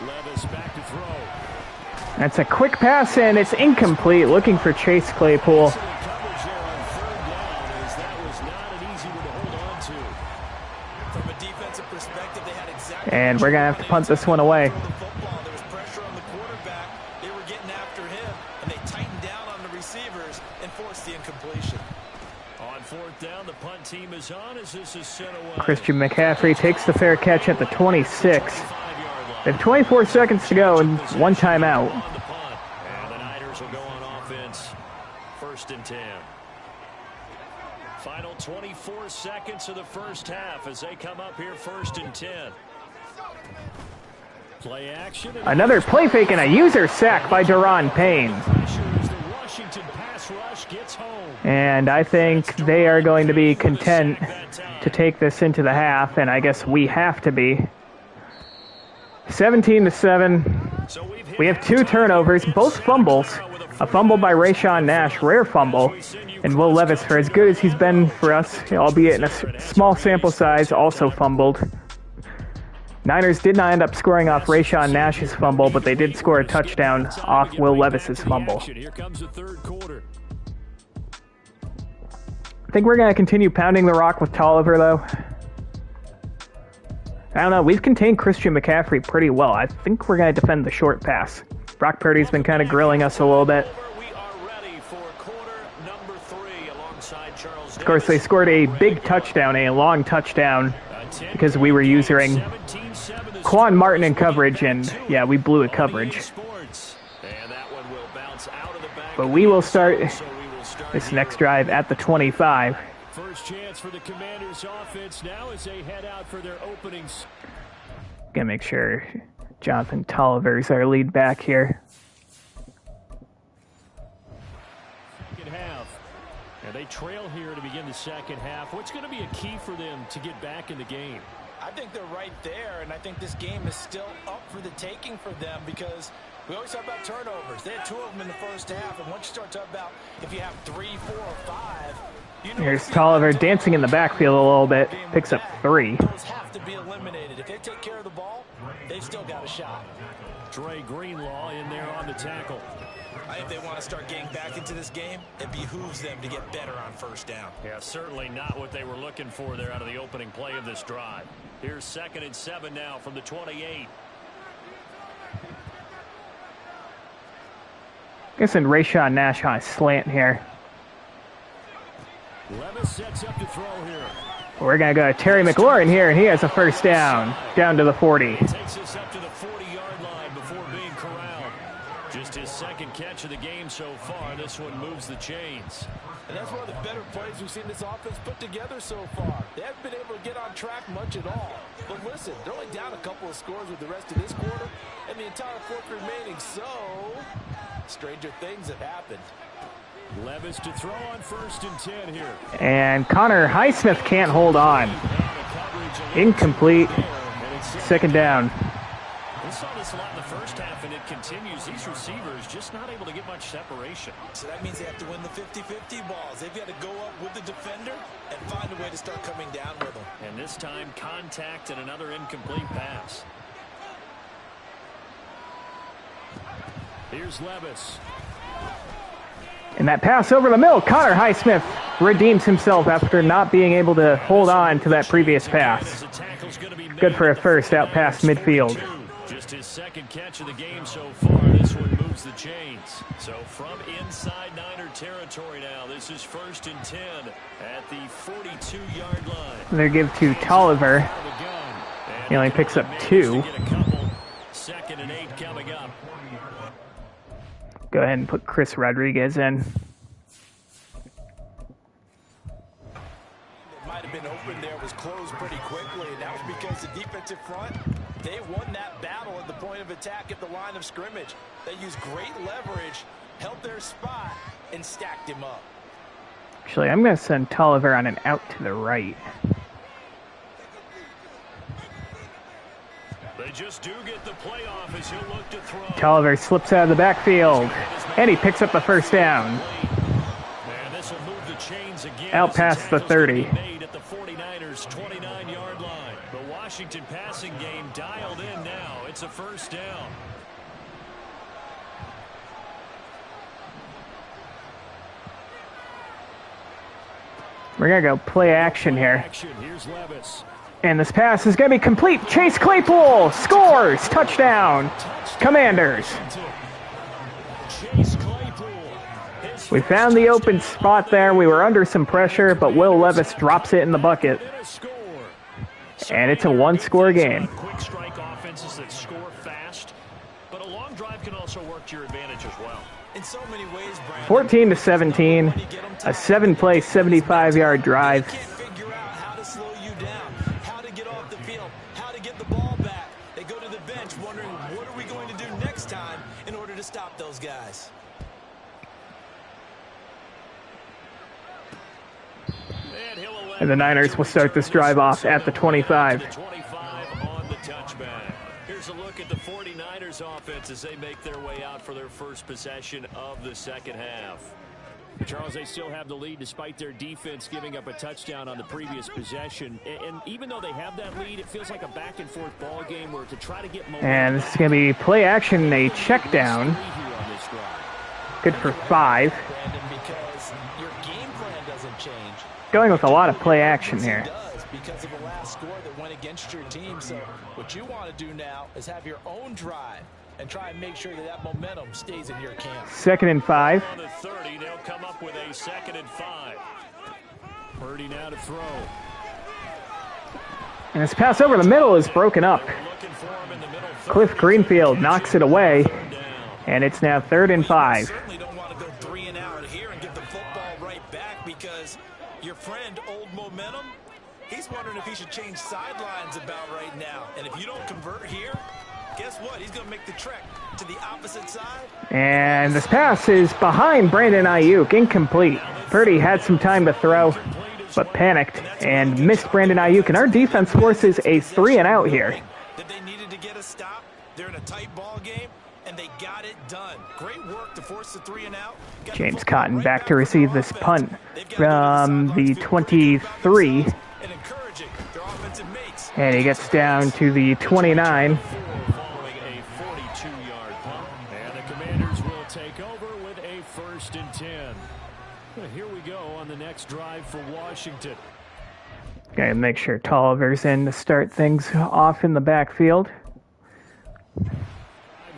Levis back to throw. That's a quick pass, and it's incomplete. Looking for Chase Claypool. Excellent coverage there on 3rd down, as that was not an easy one to hold on to. From a defensive perspective, they had exactly. And we're going to have to punt this one away. There was pressure on the quarterback. They were getting after him, and they tightened down on the receivers and forced the incompletion. On 4th down, the punt team is on as this is sent away. Christian McCaffrey takes the fair catch at the 26. 5-yard line. They have 24 seconds to go and 1 timeout. On the punt. And the Niners will go on offense. 1st 1st and 10. Final 24 seconds of the first half as they come up here 1st and 10. Play action. Another play fake and a user sack by Daron Payne. And I think they are going to be content to take this into the half, and I guess we have to be. 17-7. We have 2 turnovers, both fumbles. A fumble by Rayshawn Nash, rare fumble. And Will Levis, for as good as he's been for us, albeit in a small sample size, also fumbled. Niners did not end up scoring off Rayshawn Nash's fumble, but they did score a touchdown off Will Levis's fumble. Here comes the third quarter. I think we're going to continue pounding the rock with Tolliver, though. I don't know. We've contained Christian McCaffrey pretty well. I think we're going to defend the short pass. Brock Purdy's been kind of grilling us a little bit. Of course, they scored a big touchdown, a long touchdown, because we were using Quan Martin in coverage, and yeah, we blew a coverage. But we will start this next drive at the 25. First chance for the Commanders offense now as they head out for their openings. Gonna make sure Jonathan Tolliver's our lead back here. Second half. And they trail here to begin the second half. What's going to be a key for them to get back in the game? I think they're right there, and I think this game is still up for the taking for them because we always talk about turnovers. They had 2 of them in the first half, and once you start talking about if you have 3, 4, or 5, you know. Here's Tolliver dancing in the backfield a little bit. Picks up 3. Those have to be eliminated. If they take care of the ball, they've still got a shot. Dre Greenlaw in there on the tackle. I think they want to start getting back into this game. It behooves them to get better on first down. Yeah, certainly not what they were looking for there out of the opening play of this drive. Here's 2nd and 7 now from the 28. Guessing Rayshawn Nash on a slant here. Levis sets up to throw here. We're going to go to Terry McLaurin here, and he has a first down to the 40. Takes us up to the 40-yard line before being corralled. Just his 2nd catch of the game so far. This one moves the chains. And that's one of the better plays we've seen this offense put together so far. They haven't been able to get on track much at all. But listen, they're only down a couple of scores with the rest of this quarter and the entire 4th remaining. So, stranger things have happened. Levis to throw on 1st and 10 here. And Connor Highsmith can't hold on. Incomplete. 2nd down. We saw this a lot in the first half, and it continues. These receivers just not able to get much separation. So that means they have to win the 50-50 balls. They've got to go up with the defender and find a way to start coming down with them. And this time, contact and another incomplete pass. Here's Levis. And that pass over the middle, Connor Highsmith redeems himself after not being able to hold on to that previous pass. Good for a first out past midfield. Just his 2nd catch of the game so far. This one moves the chains. So from inside Niner territory now, this is 1st and 10 at the 42-yard line. They give to Tolliver. He only picks up 2. 2nd and 8 coming up. Go ahead and put Chris Rodriguez in. It might have been open there, was closed pretty quickly, and that was because the defensive front, they won that battle at the point of attack at the line of scrimmage. They used great leverage, held their spot, and stacked him up. Actually, I'm going to send Tolliver on an out to the right. They just do get the playoff as he'll look to throw. Tolliver slips out of the backfield, and he picks up the first down. And this will move the chains again. Out past the 30. Made at the 49ers 29-yard line. The Washington passing game dialed in now. It's a first down. We're going to go play action here. Here's Levis. And this pass is going to be complete. Chase Claypool scores. Touchdown. Commanders. Chase Claypool. We found the open spot there. We were under some pressure, but Will Levis drops it in the bucket. And it's a one-score game. Quick strike offenses that score fast, but a long drive can also work to your advantage as well. In so many ways, Brandon, 14-17, a 7-play, 75-yard drive. can't figure out how to slow you down, how to get off the field, how to get the ball back. They go to the bench wondering, what are we going to do next time in order to stop those guys? And the Niners will start this drive off at the 25. On the touchback. Here's a look at the 49ers offense as they make their way out for their first possession of the second half. Charles, they still have the lead despite their defense giving up a touchdown on the previous possession. And even though they have that lead, it feels like a back-and-forth ball game where to try to get momentum. And this is going to be play action, a check down. Good for 5. Brandon, because your game plan doesn't change. Going with a lot of play action here. It does because of the last score that went against your team. So what you want to do now is have your own drive and try and make sure that that momentum stays in your camp. 2nd and 5. On the 30, they'll come up with a 2nd and 5. Purdy now to throw. And this pass over the middle is broken up. Looking for him in the middle. Cliff Greenfield knocks it away. And it's now 3rd and 5. Certainly don't want to go 3 and out here and get the football right back because your friend, Old Momentum, he's wondering if he should change sidelines about right now. And if you don't convert here, guess what? He's going to make the trek to the opposite side. And this pass is behind Brandon Ayuk, incomplete. Purdy had some time to throw, but panicked and missed Brandon Ayuk. And our defense forces a 3 and out here. That they needed to get a stop. They're in a tight ball game, and they got it done. Great work to force the 3 and out. James Cotton back to receive this punt from the 23. And he gets down to the 29. Following a 42-yard punt. And the Commanders will take over with a 1st and 10. Here we go on the next drive for Washington. Gotta make sure Tolliver's in to start things off in the backfield.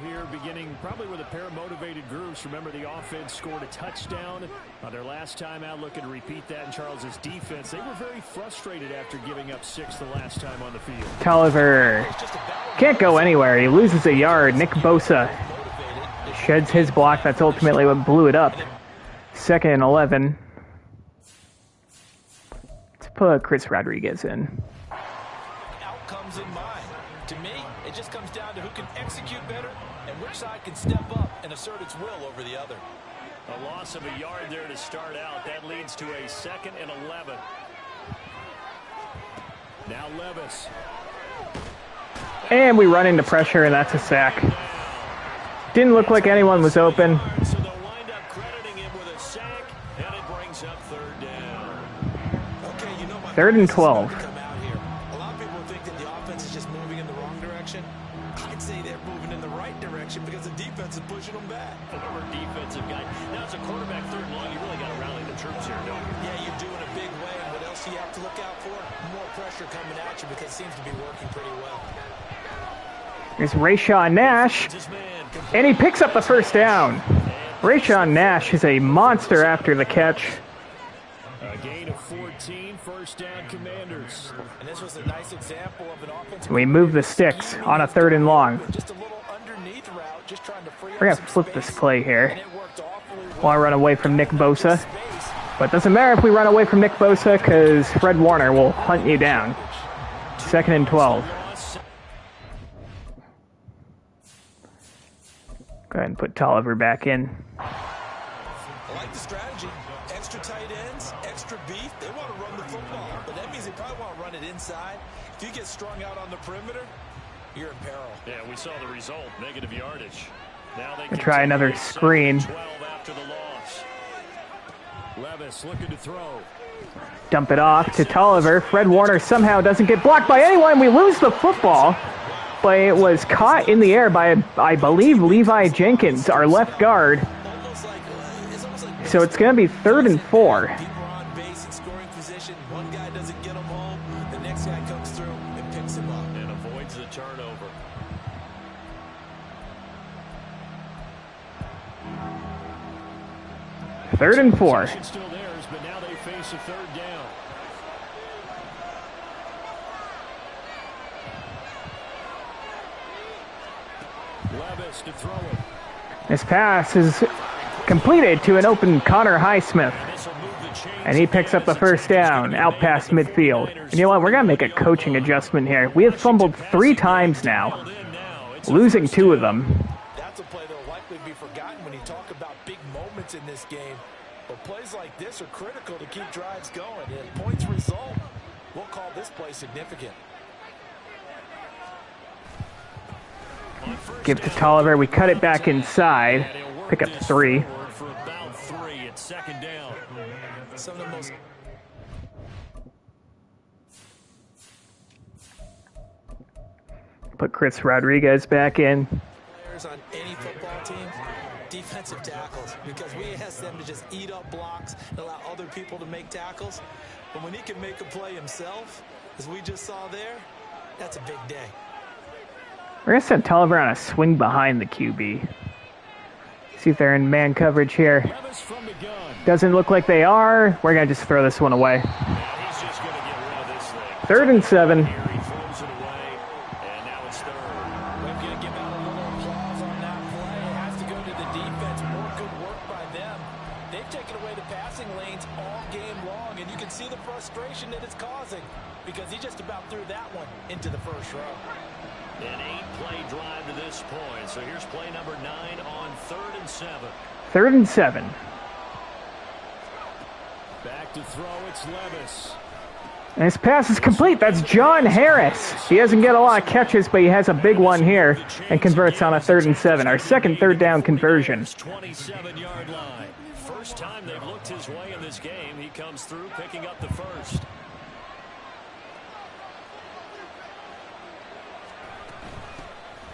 Here beginning probably with a pair of motivated groups. Remember, the offense scored a touchdown on their last time out. Looking to repeat that in Charles's defense. They were very frustrated after giving up 6 the last time on the field. Tolliver can't go anywhere. He loses a yard. Nick Bosa sheds his block. That's ultimately what blew it up. 2nd and 11. Let's put Chris Rodriguez in. Outcomes in mind. To me, it just comes down to who can execute better and which side can step up and assert its will over the other. A loss of a yard there to start out. That leads to a 2nd and 11. Now Levis. And we run into pressure, and that's a sack. Didn't look like anyone was open. So they'll wind up crediting him with a sack, and it brings up 3rd down. Okay, you know my 3rd and 12. come out here. A lot of people think that the offense is just moving in the wrong direction. I'd say they're moving in the right direction because the defense is pushing them back. Former defensive guy. Now as a quarterback 3rd and long, you really got to rally the troops here, don't you? Yeah, you do in a big way. And what else do you have to look out for? More pressure coming at you because it seems to be working pretty well. Here's Rayshawn Nash, and he picks up the 1st down. Rayshawn Nash is a monster after the catch. A gain of 14, 1st down Commanders. And this was a nice example of an offense. We move the sticks on a 3rd and long. Just a little underneath route, just trying to free up We're going some to flip space. this play here. And it worked awfully well. While I run away from Nick Bosa. Space. But it doesn't matter if we run away from Nick Bosa because Fred Warner will hunt you down. 2nd and 12. Go ahead and put Tolliver back in. I like the strategy. Extra tight ends, extra beef. They want to run the football, but that means they probably want to run it inside. If you get strung out on the perimeter, you're in peril. Yeah, we saw the result, negative yardage. Now they We'll try another continue screen. 12 after the loss. Levis looking to throw. Dump it off to Tolliver. Fred Warner somehow doesn't get blocked by anyone. We lose the football. But it was caught in the air by, I believe, Levi Jenkins, our left guard. So it's going to be 3rd and 4. People are on base and scoring position. One guy doesn't get them home. The next guy comes through and picks him up. And avoids the turnover. Third and 4. Possession still theirs, but now they face a 3rd down. Levis to throw it. This pass is completed to an open Connor Highsmith. And he picks up the first down, out past midfield. And you know what? We're going to make a coaching adjustment here. We have fumbled 3 times now, losing 2 of them. That's a play that will likely be forgotten when you talk about big moments in this game. But plays like this are critical to keep drives going. And points result, we'll call this play significant. Give it to Tolliver. We cut it back inside. Pick up 3. For about 3 at second down. Some of the most... Put Chris Rodriguez back in. Players on any football team, defensive tackles, because we ask them to just eat up blocks and allow other people to make tackles. But when he can make a play himself, as we just saw there, that's a big day. We're going to send Tolliver on a swing behind the QB. See if they're in man coverage here. Levis from the gun. Doesn't look like they are. We're going to just throw this one away. He's just going to get rid of this thing. 3rd and 7. Here he throws it away, and now it's 3rd. We're going to give out a little applause on that play. It has to go to the defense. More good work by them. They've taken away the passing lanes all game long, and you can see the frustration that it's causing because he just about threw that one into the first row. An 8-play drive to this point. So here's play number 9 on 3rd and 7. 3rd and 7. Back to throw, it's Levis. And his pass is complete. That's John Harris. He doesn't get a lot of catches, but he has a big one here and converts on a 3rd and 7. Our second 3rd down conversion. 27-yard line. First time they've looked his way in this game. He comes through picking up the first.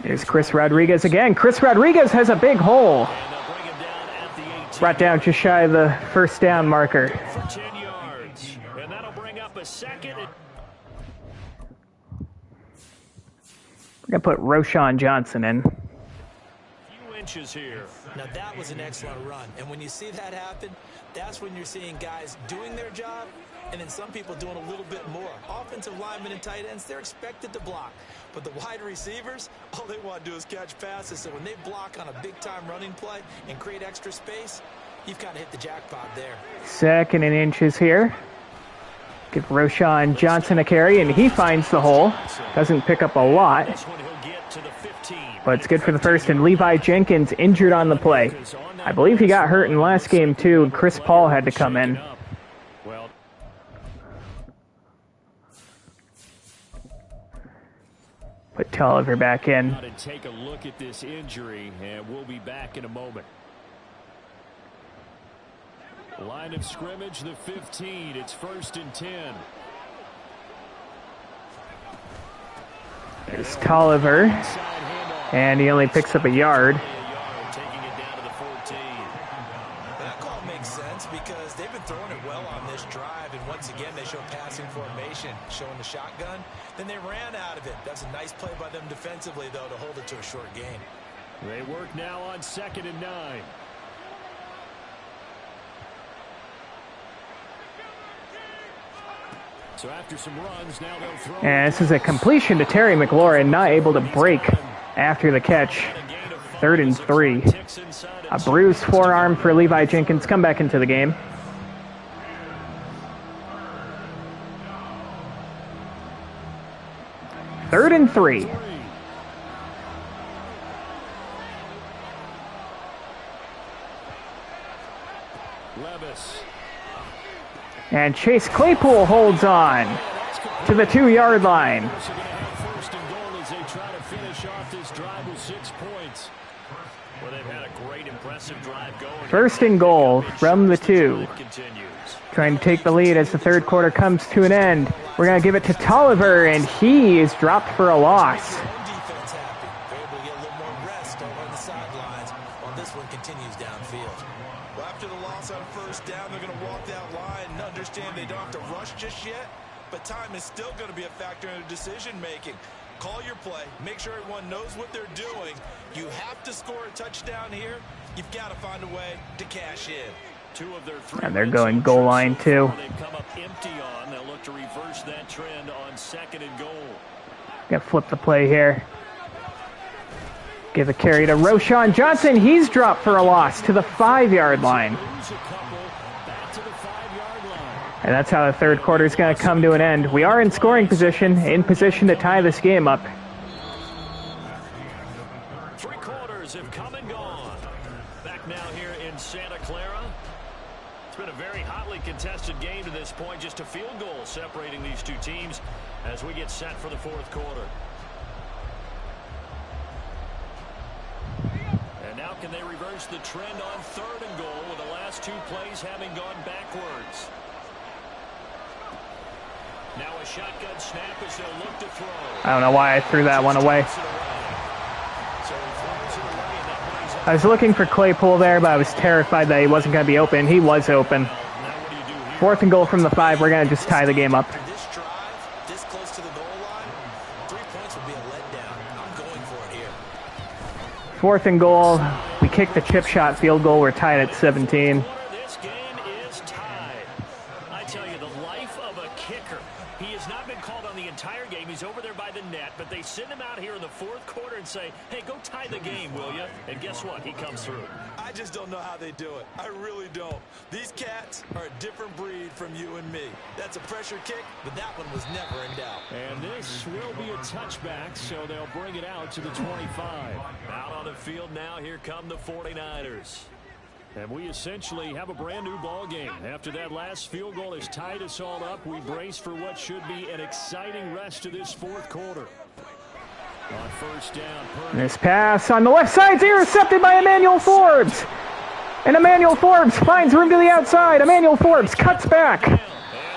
Here's Chris Rodriguez again. Chris Rodriguez has a big hole. And they'll bring him down at the 18. Brought down just shy of the first down marker. For 10 yards. And that'll bring up a second. We're going to put Roschon Johnson in. Few inches here. Now that was an excellent run, and when you see that happen, that's when you're seeing guys doing their job and then some people doing a little bit more. Offensive linemen and tight ends, they're expected to block. But the wide receivers, all they want to do is catch passes. So when they block on a big-time running play and create extra space, you've kind of hit the jackpot there. 2nd and inches here. Give Roschon Johnson a carry, and he finds the hole. Doesn't pick up a lot, This one he'll get to the 15. but it's good for the first. And Levi Jenkins injured on the play. I believe he got hurt in the last game, too, and Chris Paul had to come in. Well, Put Tolliver back in. got to take a look at this injury, and we'll be back in a moment. Line of scrimmage, the 15. It's 1st and 10. There's Tolliver, Side handoff. and he only picks up a yard. Taking it down to the 14. That call makes sense because they've been throwing it well on this drive, and once again they show passing formation, showing the shotgun. Then they ran out of it. That's a nice play by them defensively, though, to hold it to a short gain. They work now on 2nd and 9. So after some runs, now they'll throw. And this is a completion to Terry McLaurin, not able to break after the catch. 3rd and 3. A bruised forearm for Levi Jenkins. Come back into the game. Third and 3. Levis. And Chase Claypool holds on to the 2-yard line. So going to have 1st and goal as they try to finish off this drive with 6 points. Well, they've had a great, impressive drive going. 1st and goal from the 2. Continues. Trying to take the lead as the 3rd quarter comes to an end. We're going to give it to Tolliver, and he is dropped for a loss. Defense happy. They're able to get a little more rest over on the sidelines while this one continues downfield. Well, after the loss on 1st down, they're going to walk that line and understand they don't have to rush just yet, but time is still going to be a factor in their decision-making. Call your play. Make sure everyone knows what they're doing. You have to score a touchdown here. You've got to find a way to cash in. 2 of their 3 And they're wins going so goal far line, so too. far They've come up empty on. They'll look to reverse that trend on 2nd and goal. Gonna flip the play here. Give a carry to Roschon Johnson. He's dropped for a loss to the 5-yard line. And that's how the third quarter is going to come to an end. We are in scoring position, in position to tie this game up. 3 quarters have come and gone. Back now here in Santa Clara. It's been a very hotly contested game to this point. Just a field goal separating these two teams as we get set for the fourth quarter. And now can they reverse the trend on 3rd and goal with the last 2 plays having gone backwards? Now a shotgun snap as they'll look to throw. I don't know why I threw that one away. I was looking for Claypool there, but I was terrified that he wasn't going to be open. He was open. 4th and goal from the 5. We're going to just tie the game up. This drive, this close to the goal line, 3 points would be a letdown. I'm going for it here. 4th and goal. We kick the chip shot field goal. We're tied at 17. This game is tied. I tell you, the life of a kicker. He has not been called on the entire game. He's over there by the net, but they send him out here in the 4th quarter and say, hey, go tie the game, will you? And guess what? He comes through. I just don't know how they do it. I really don't. These cats are a different breed from you and me. That's a pressure kick, but that one was never in doubt. And this will be a touchback, so they'll bring it out to the 25. Out on the field now, here come the 49ers. And we essentially have a brand new ball game. After that last field goal has tied us all up, we brace for what should be an exciting rest of this 4th quarter. On 1st down, This pass on the left side is intercepted by Emmanuel Forbes. And Emmanuel Forbes finds room to the outside. Emmanuel Forbes cuts back.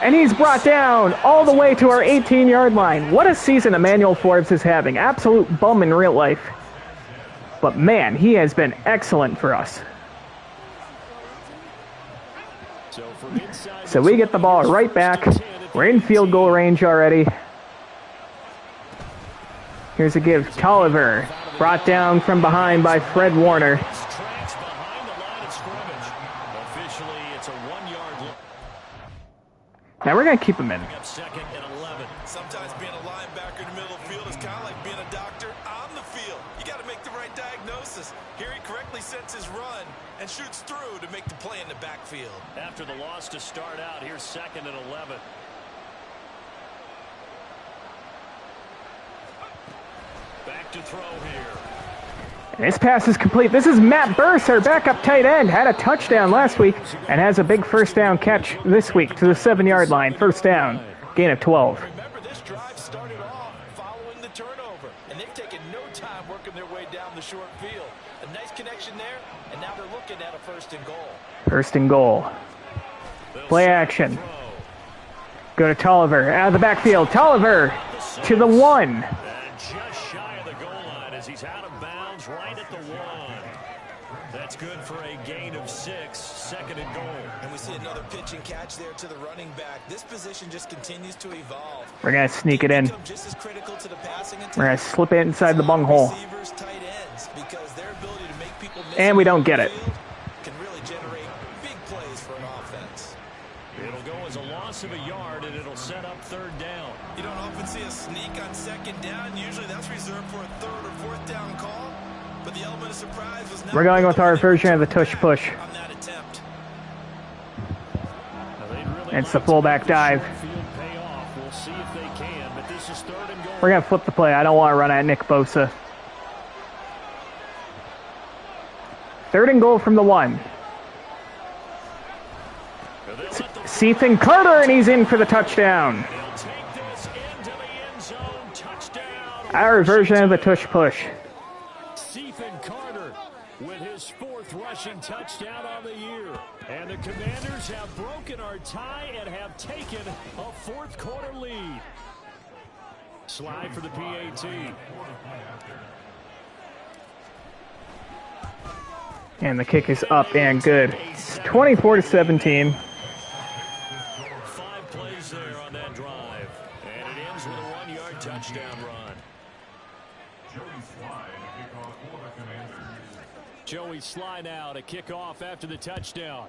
And he's brought down all the way to our 18-yard line. What a season Emmanuel Forbes is having. Absolute bum in real life. But man, he has been excellent for us. So we get the ball right back. We're in field goal range already. Here's a give. Tolliver brought down from behind by Fred Warner. Now we're going to keep him in. Sometimes being a linebacker in the middle of the field is kind of like being a doctor on the field. You got to make the right diagnosis. Here he correctly sets his run and shoots through to make the play in the backfield. After the loss to start out, here's 2nd and 11. Back to throw here. And this pass is complete. This is Matt Burse, our backup tight end. Had a touchdown last week and has a big 1st down catch this week to the 7-yard line. 1st down. Gain of 12. Remember, this drive started off following the turnover, and they've taken no time working their way down the short field. A nice connection there, and now they're looking at a 1st and goal. 1st and goal. Play action. Go to Tolliver. Out of the backfield. Tolliver to the 1. And just shy of the goal line as he's out of bounds right at the 1. That's good for a gain of 6. 2nd and goal. And we see another pitch and catch there to the running back. This position just continues to evolve. We're going to sneak it in. Just as critical to the passing attack. We're going to slip it inside the bung hole. Receivers, tight ends, because their ability to make people miss And we don't get it. can really generate big plays for an offense. It'll go as a loss of a yard, and it'll set up 3rd down. You don't often see a sneak on 2nd down. Usually that's reserved for a 3rd or 4th down call. But the element of surprise was We're going with our version of the tush push. on that attempt. It's the fullback dive. We'll see if they can, but this is 3rd and goal. We're going to flip the play. I don't want to run at Nick Bosa. 3rd and goal from the 1. Ethan Carter, and he's in for the touchdown. Our version of the tush push. Ethan Carter with his 4th rushing touchdown on the year. And the Commanders have broken our tie and have taken a 4th quarter lead. Slide for the PAT. And the kick is up and good. It's 24-17. 5 plays there on that drive. And it ends with a 1-yard touchdown run. Joey Sly now to kick off after the touchdown.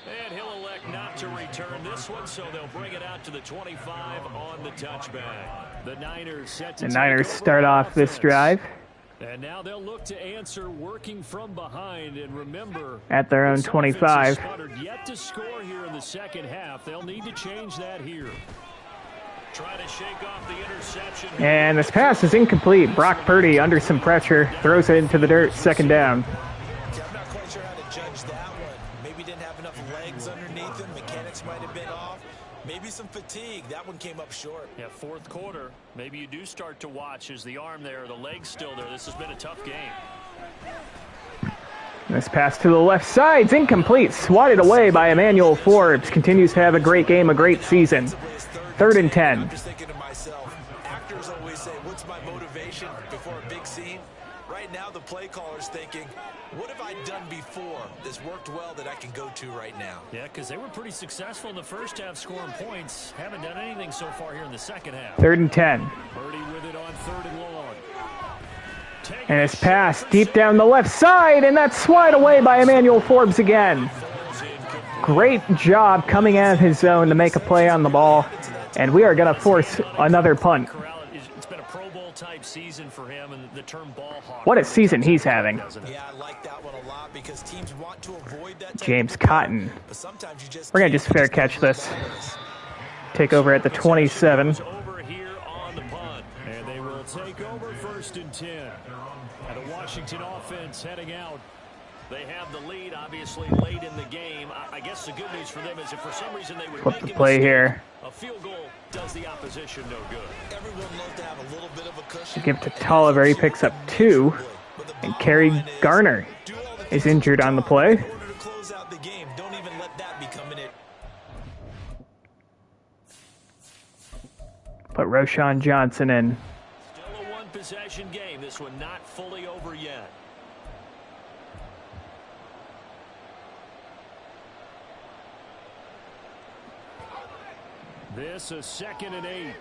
And he'll elect not to return this one, so they'll bring it out to the 25 on the touchback. The Niners start off this drive. And now they'll look to answer working from behind. And remember, at their own 25. Yet to score here in the second half. They'll need to change that here. Try to shake off the interception. And this pass is incomplete. Brock Purdy under some pressure throws it into the dirt. Second down. I'm not quite sure how to judge that one. Maybe didn't have enough legs underneath him. Mechanics might have been off. Maybe some fatigue. That one came up short. Yeah, fourth quarter. Maybe you do start to watch as the arm there, the leg's still there. This has been a tough game. This pass to the left side's incomplete. Swatted away by Emmanuel Forbes. Continues to have a great game, a great season. 3rd and 10. I'm just thinking to myself, actors always say, what's my motivation before a big scene? Right now, the play caller's thinking, what have I done before that's worked well that I can go to right now? Yeah, because they were pretty successful in the first half scoring points. Haven't done anything so far here in the second half. 3rd and 10. Purdy with it on 3rd and long. And it's passed deep down the left side, and that's swatted away by Emmanuel Forbes again. Great job coming out of his zone to make a play on the ball. And we are going to force another punt. It's been a Pro Bowl type season for him, and the term ball hawk. What a season he's having. Yeah, I like that one a lot because teams want to avoid that. James Cotton. But sometimes you just We're going to just fair catch this. Take over at the 27. Over here on the punt, and they will take over 1st and 10. And the Washington offense heading out. They have the lead, obviously, late in the game. I guess the good news for them is if for some reason they would Flip make the play here. a field goal does the opposition no good. Everyone loves to have a little bit of a cushion. Give it to Tolliver. He picks up 2. And Kerry Garner is injured on the play. In order to close out the game, don't even let that become an it. Put Roschon Johnson in. Still a one-possession game. This one not fully over yet. This is 2nd and 8.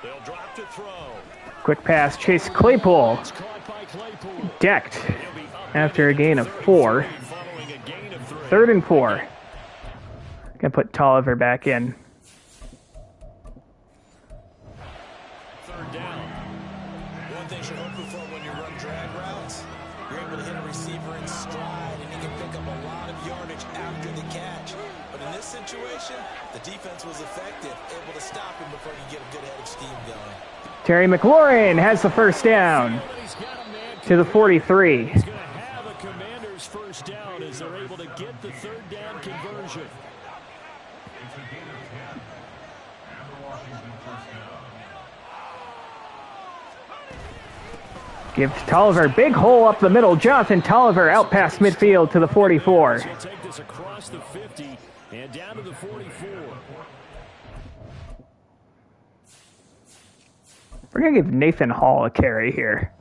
They'll drop to throw. Quick pass. Chase Claypool. It's caught by Claypool. Decked after a gain of 4. Following a gain of 3. 3rd and 4. Gonna put Tolliver back in. 3rd down. One thing you're hoping for when you run drag routes, you're able to hit a receiver in stride, and you can pick up a lot of yardage after the catch. But in this situation, the defense was effective, able to stop him before you get a good head of steam going. Terry McLaurin has the first down to the 43. He's going to have a Commander's first down as they're able to get the 3rd down conversion. Gives Tolliver, big hole up the middle. Jonathan Tolliver out past midfield to the 44. He'll take this across the 50 and down to the 44. We're going to give Nathan Hall a carry here.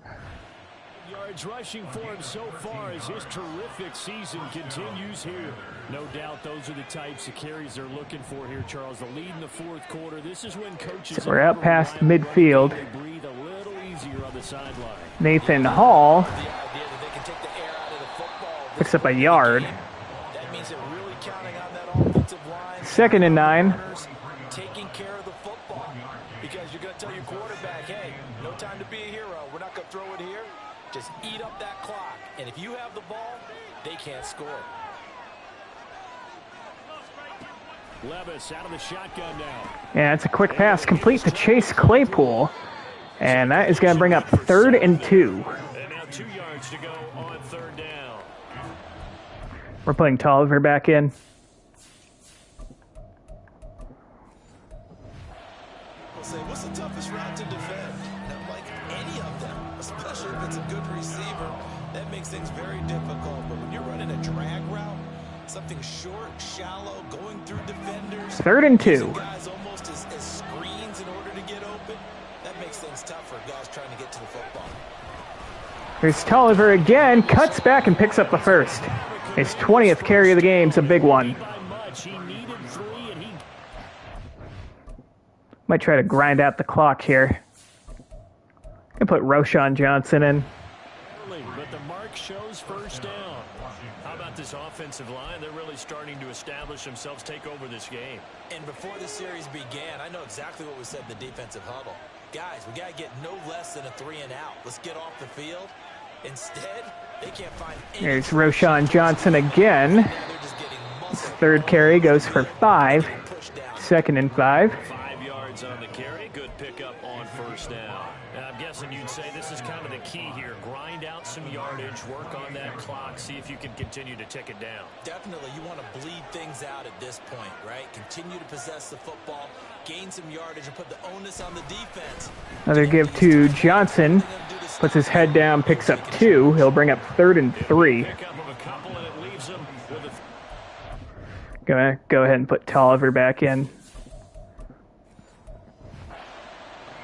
Yards rushing for him so far as his terrific season continues here. No doubt those are the types of carries they're looking for here, Charles. The lead in the 4th quarter. This is when coaches... So we're out past midfield. They breathe a little easier on the sideline. Nathan Hall The idea that they can take the air out of the football. picks up a yard. That means they're really counting on that offensive line. 2nd and 9. Taking care of the football. Because you're going to tell your quarterback, hey, no time to be a hero. We're not going to throw it here. Just eat up that clock. And if you have the ball, they can't score. Levis out of the shotgun now. Yeah, it's a quick pass complete to Chase Claypool. And that is going to bring up 3rd and 2. And now 2 yards to go on 3rd down. We're putting Tolliver back in. We'll say, what's the toughest route to defend? Not like any of them, especially if it's a good receiver. That makes things very difficult. But when you're running a drag route, something short, shallow, going through defenders. 3rd and 2. using guys almost as screens in order to get open. That makes things tough for guys trying to get to the football. Here's Tolliver again, cuts back and picks up the first. His 20th carry of the game is a big one. He needed 3 and he... Might try to grind out the clock here. Gonna put Roschon Johnson in. but the mark shows first down. How about this offensive line? They're really starting to establish themselves, take over this game. And before the series began, I know exactly what we said in the defensive huddle. Guys, we got to get no less than a 3-and-out. Let's get off the field. Instead, they can't find any. There's Roschon Johnson again. His third carry goes for 5. 2nd and 5. 5 yards on the carry. Good pickup on first down. And I'm guessing you'd say this is kind of the key here. Grind out some yardage, work on that clock, see if you can continue to tick it down. Definitely, you want to bleed things out at this point, right? Continue to possess the football, gain some yardage, and put the onus on the defense. Another give to Johnson. Puts his head down, picks up 2. He'll bring up 3rd and 3. Go ahead and put Tolliver back in.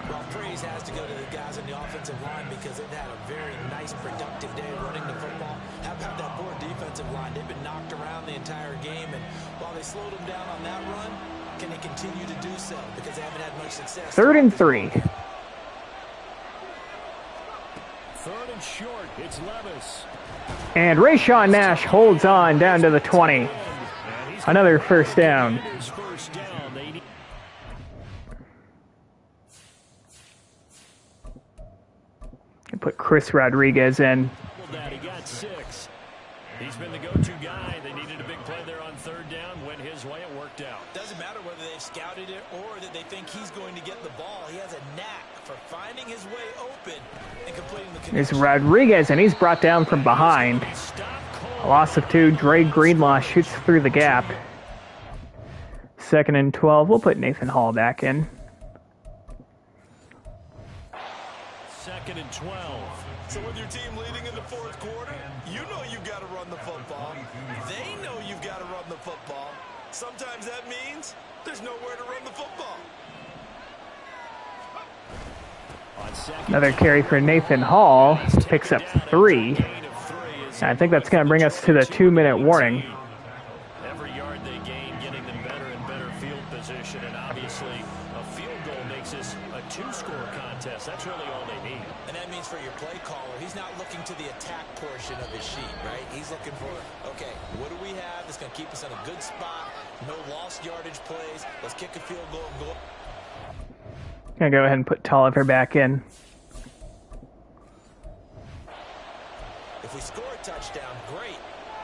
Well, praise has to go to the guys on the offensive line because they've had a very nice, productive day running the football. How about that poor defensive line? They've been knocked around the entire game, and while they slowed them down on that run, can they continue to do so? Because they haven't had much success. 3rd and 3. 3rd and short. It's Levis. And Rayshawn Nash holds on down to the 20. Another first down. And put Chris Rodriguez in. He got 6. He's been the go-to guy. They needed a big play there on 3rd down. Went his way. It worked out. Doesn't matter whether they've scouted it or that they think he's going to get the ball. He has a knack for finding his way open and completing the connection. There's Rodriguez, and he's brought down from behind. A loss of 2. Dre Greenlaw shoots through the gap. 2nd and 12. We'll put Nathan Hall back in. 2nd and 12. So with your team leading in the 4th quarter, you know you've got to run the football. They know you've got to run the football. Sometimes that means there's nowhere to run the football. Another carry for Nathan Hall. Picks up 3. And I think that's going to bring us to the 2-minute warning. Every yard they gain, getting them better and better field position. And obviously, a field goal makes this a 2-score contest. That's really all they need. And that means for your play caller, he's not looking to the attack portion of his sheet, right? He's looking for, okay, what do we have that's going to keep us in a good spot? No lost yardage plays. Let's kick a field goal and go. Gonna go ahead and put Tolliver back in. If we score a touchdown, great,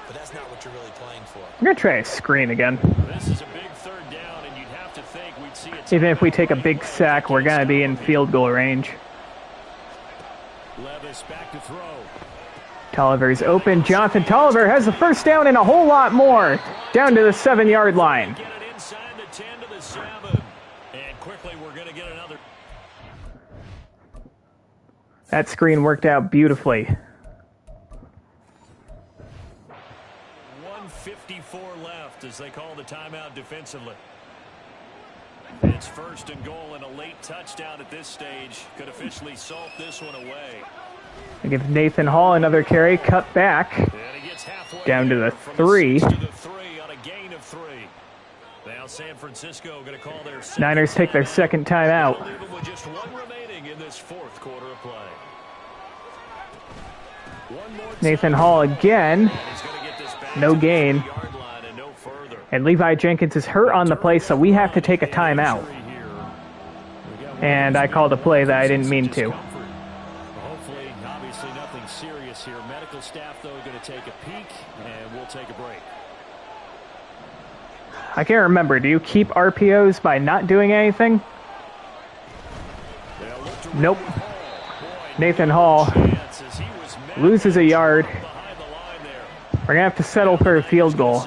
but that's not what you're really playing for. I'm gonna try a screen again. This is a big 3rd down, and you'd have to think we'd see it. Even if we take a big sack, we're gonna be in field goal range. Levis back to throw. Tolliver's open. Jonathan Tolliver has the first down and a whole lot more. Down to the 7-yard line. Get it inside the 10 to the 7. And quickly we're going to get another. That screen worked out beautifully. 1:54 left as they call the timeout defensively. It's 1st and goal, and a late touchdown at this stage could officially salt this one away. I give Nathan Hall another carry, cut back. And he gets halfway down to the from 3. 6 to the 3 on a gain of 3. Now San Francisco going to call their Niners take their second timeout. With just 1 remaining in this 4th quarter of play. One more Nathan Hall again. No gain. And Levi Jenkins is hurt on the play, so we have to take a timeout. And I called a play that I didn't mean to. Hopefully, obviously nothing serious here. Medical staff, though, going to take a peek, and we'll take a break. I can't remember. Do you keep RPOs by not doing anything? Nope. Nathan Hall loses a yard. We're going to have to settle for a field goal.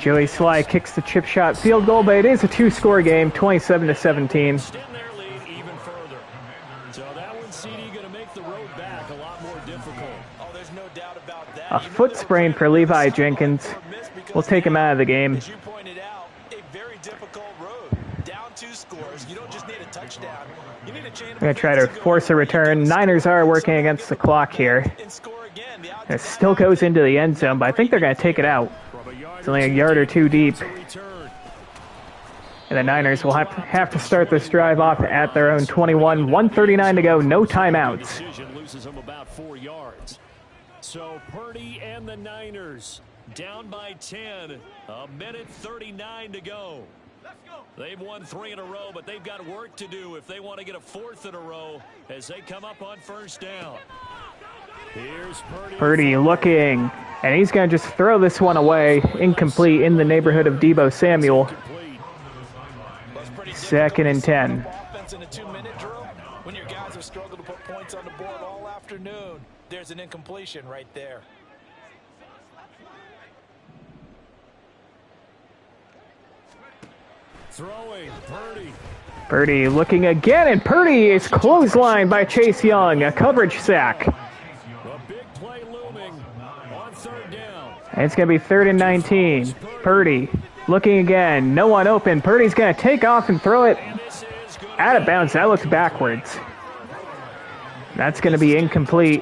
Joey Sly kicks the chip shot field goal, but it is a 2-score game, 27-17. A foot sprain for Levi Jenkins. We'll take him out of the game. As you pointed out, a very difficult road. Down 2 scores. You don't just need a touchdown. You need a chain of. We're going to try to force a return. Niners are working against the clock here. It still goes into the end zone, but I think they're going to take it out. It's only a yard or 2 deep. And the Niners will have to start this drive off at their own 21. 1:39 to go, no timeouts. Loses him about 4 yards. So Purdy and the Niners down by 10. 1:39 to go. They've won 3 in a row, but they've got work to do if they want to get a 4th in a row as they come up on first down. Here's Purdy looking, and he's going to just throw this one away. Incomplete in the neighborhood of Deebo Samuel. 2nd and 10. Offense in a 2-minute drill. When your guys have struggled to put points on the board all afternoon, there's an incompletion right there. Throwing, Purdy. Purdy looking again, and Purdy is clotheslined by Chase Young. A coverage sack. A big play looming on 3rd down. And it's going to be 3rd and 19. Purdy looking again. No one open. Purdy's going to take off and throw it out of bounds. That looks backwards. That's going to be incomplete.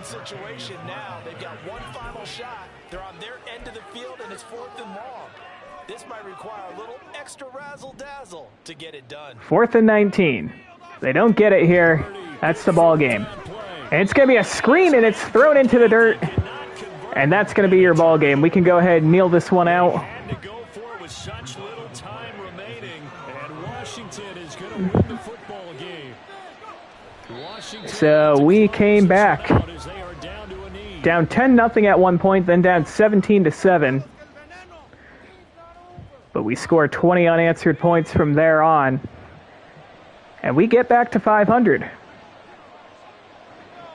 Situation now. They've got one final shot. They're on their end of the field, and it's 4th and long. This might require a little extra razzle-dazzle to get it done. 4th and 19. They don't get it here. That's the ball game. And it's going to be a screen, and it's thrown into the dirt. And that's going to be your ball game. We can go ahead and kneel this one out. And to go for it with such little time remaining, and Washington is going to win the football game. So we came back down 10-0 at one point, then down 17-7. But we scored 20 unanswered points from there on. And we get back to 500.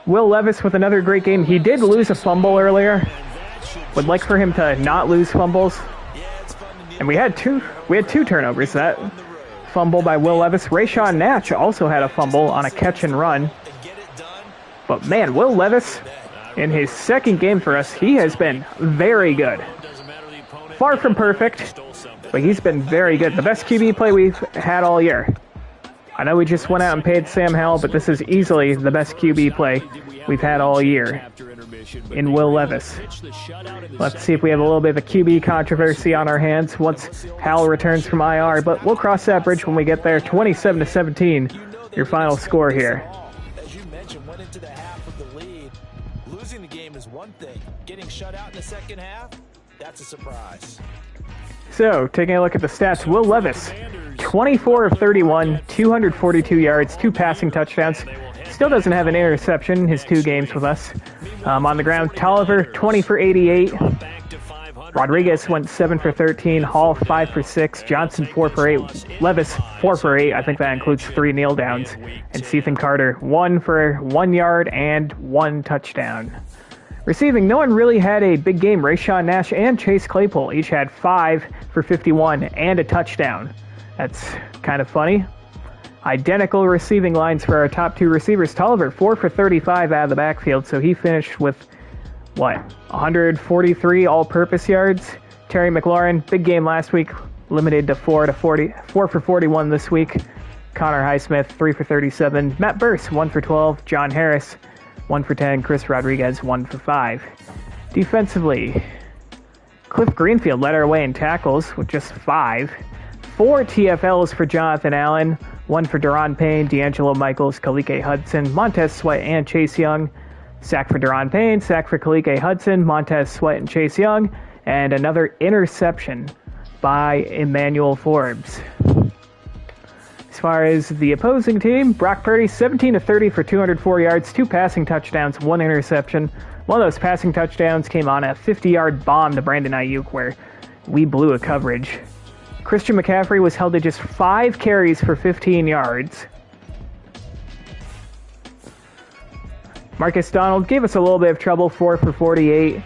Will Levis with another great game. He did lose a fumble earlier. Would like for him to not lose fumbles. And we had two turnovers. That fumble by Will Levis. Rayshawn Natch also had a fumble on a catch and run. But man, Will Levis, in his 2nd game for us, he has been very good. Far from perfect, but he's been very good. The best QB play we've had all year. I know we just went out and paid Sam Howell, but this is easily the best QB play we've had all year in Will Levis. Let's see if we have a little bit of a QB controversy on our hands once Howell returns from IR, but we'll cross that bridge when we get there. 27-17, your final score here. As you mentioned, went into the half with the lead. Losing the game is one thing. Getting shut out in the second half, that's a surprise. So, taking a look at the stats, Will Levis, 24 of 31, 242 yards, 2 passing touchdowns. Still doesn't have an interception in his 2 games with us. On the ground, Tolliver, 20 for 88. Rodriguez went 7 for 13. Hall, 5 for 6. Johnson, 4 for 8. Levis, 4 for 8. I think that includes 3 kneel downs. And Cethan Carter, 1 for 1 yard and 1 touchdown. Receiving, no one really had a big game. Rayshawn Nash and Chase Claypool each had 5 for 51 and a touchdown. That's kind of funny. Identical receiving lines for our top 2 receivers. Tolliver, 4 for 35 out of the backfield, so he finished with, 143 all-purpose yards. Terry McLaurin, big game last week, limited to 4 for 41 this week. Connor Highsmith, 3 for 37. Matt Burse, 1 for 12. John Harris, 1 for 10. Chris Rodriguez, 1 for 5. Defensively, Cliff Greenfield led our way in tackles with just 5. 4 TFLs for Jonathan Allen, 1 for Daron Payne, D'Angelo Michaels, Kalike Hudson, Montez Sweat, and Chase Young. Sack for Daron Payne, sack for Kalike Hudson, Montez Sweat, and Chase Young, and another interception by Emmanuel Forbes. As far as the opposing team, Brock Purdy, 17 of 30 for 204 yards, 2 passing touchdowns, 1 interception. One of those passing touchdowns came on a 50-yard bomb to Brandon Ayuk where we blew a coverage. Christian McCaffrey was held to just 5 carries for 15 yards. Marcus Donald gave us a little bit of trouble, 4 for 48.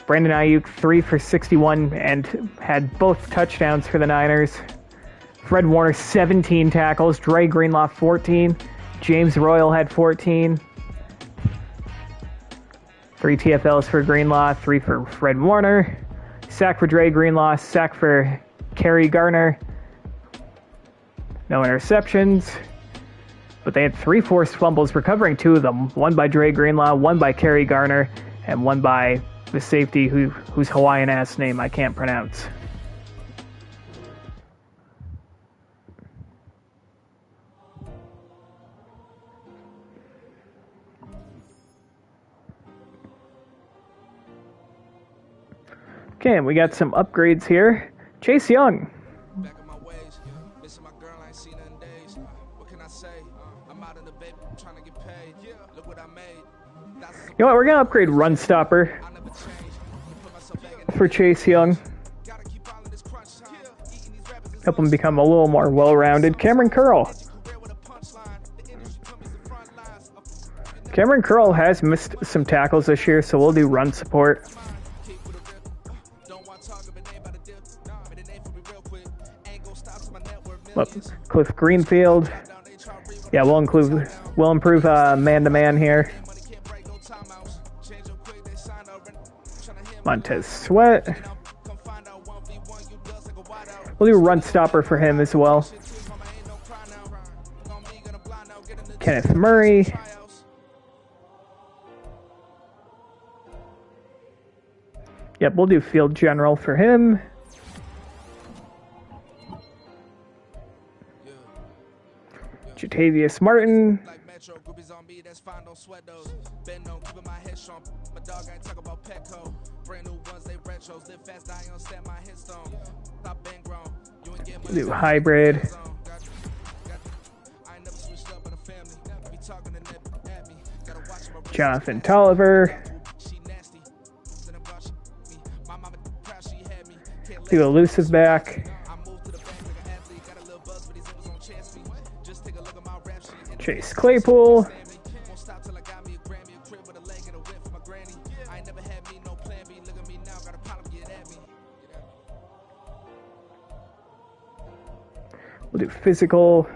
Brandon Ayuk, 3 for 61, and had both touchdowns for the Niners. Fred Warner, 17 tackles. Dre Greenlaw, 14. James Royal had 14. 3 TFLs for Greenlaw, 3 for Fred Warner. Sack for Dre Greenlaw, sack for Kerry Garner. No interceptions. But they had 3 forced fumbles, recovering 2 of them. 1 by Dre Greenlaw, 1 by Kerry Garner, and 1 by the safety whose Hawaiian-ass name I can't pronounce. Okay, and we got some upgrades here. Chase Young. Back in my ways, missing my girl, I ain't seen her in days. What can I say? I'm out in the baby, trying to get paid. Look what I made. You know what? We're gonna upgrade Run Stopper I never changed. Put myself back in for Chase Young. gotta keep all of this crunch time. Eating these rappers is Help him become a little more well-rounded. Cameron Curl. rare with a punchline. The industry put me to the front lines. Cameron Curl has missed some tackles this year, so we'll do run support. Keep with a rip. Don't want to talk of a name by the dip. Made a name for me real quick. Ain't gon' stop to my network. Millions. Cliff Greenfield. Down, they try to read Yeah, we'll improve man-to-man here. money can't break no timeouts. Change your quick, they sign up. Tryna hit Montez Sweat. come find out 1v1, you does like a wide out. We'll do Run Stopper for him as well. Mama ain't no cry now. Gonna be gonna blind out, get in the Kenneth Murray. tryouts. Yep, we'll do Field General for him. Jatavius Martin. Like Metro, groupies on me, that's fine, don't sweat those. Been on keeping my head strong. My dog ain't talk about Petco. Brand new ones, they retros. Live fast, die on stand my headstone. Stop been grown. You ain't get money. Do Hybrid. I ain't never switched up in a family. Be talking to Nip at me. Gotta watch my Jonathan Tolliver. She nasty. Said about she me. My mama proud she had me. Can't let Do Elusive back. I moved to the bank like an athlete. Got a little buzz for these niggas on chance me. Just take a look at my rap sheet. Chase Claypool. Won't stop till I got me a Grammy, a crib with a leg and a whip for my granny. I ain't never had me no plan B. Look at me now, got a problem, get at me. We'll do Physical.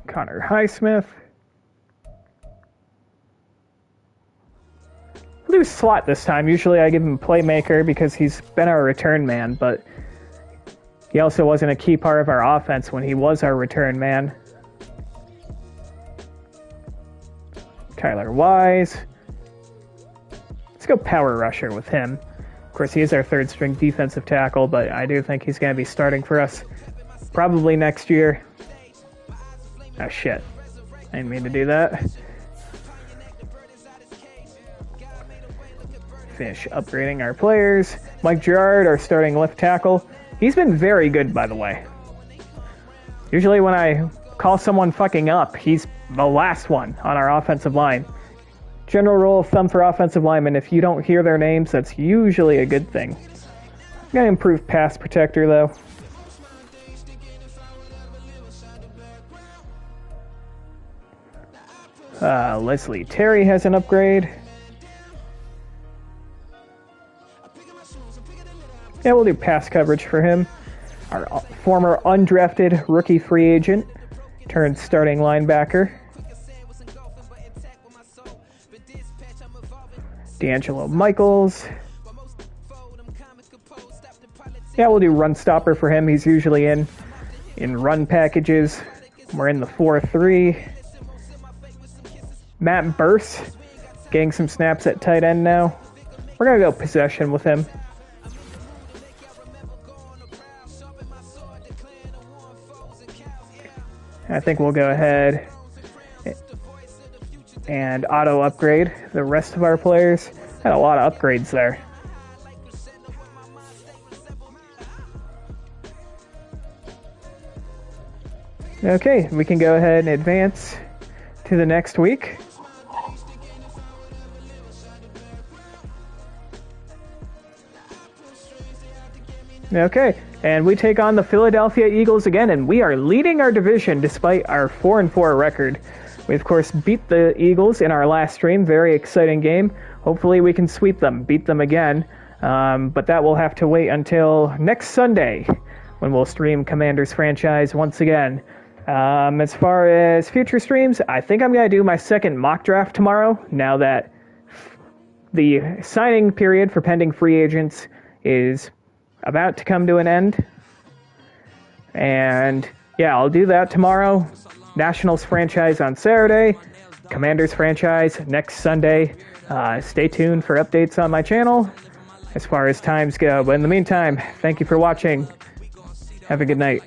Connor Highsmith. We'll do Slot this time. Usually I give him Playmaker because he's been our return man, but he also wasn't a key part of our offense when he was our return man. Tyler Wise. Let's go Power Rusher with him. Of course, he is our third string defensive tackle, but I do think he's going to be starting for us probably next year. Oh, shit. I didn't mean to do that. Finish upgrading our players. Mike Gerard, our starting left tackle. He's been very good, by the way. Usually when I call someone fucking up, he's the last one on our offensive line. General rule of thumb for offensive linemen, if you don't hear their names, that's usually a good thing. I'm going to improve pass protector, though. Leslie Terry has an upgrade. Yeah, we'll do pass coverage for him. Our former undrafted rookie free agent turned starting linebacker. D'Angelo Michaels. Yeah, we'll do Run Stopper for him. He's usually in run packages. We're in the 4-3. Matt Burse getting some snaps at tight end now. We're going to go possession with him. I think we'll go ahead and auto upgrade the rest of our players. Had a lot of upgrades there. Okay, we can go ahead and advance to the next week. Okay, and we take on the Philadelphia Eagles again, and we are leading our division despite our 4-4 record. We, of course, beat the Eagles in our last stream. Very exciting game. Hopefully we can sweep them, beat them again. But that will have to wait until next Sunday when we'll stream Commanders Franchise once again. As far as future streams, I think I'm going to do my second mock draft tomorrow, now that the signing period for pending free agents is about to come to an end. And yeah, I'll do that tomorrow. Nationals Franchise on Saturday, Commanders Franchise next Sunday. Stay tuned for updates on my channel as far as times go. But in the meantime, thank you for watching. Have a good night.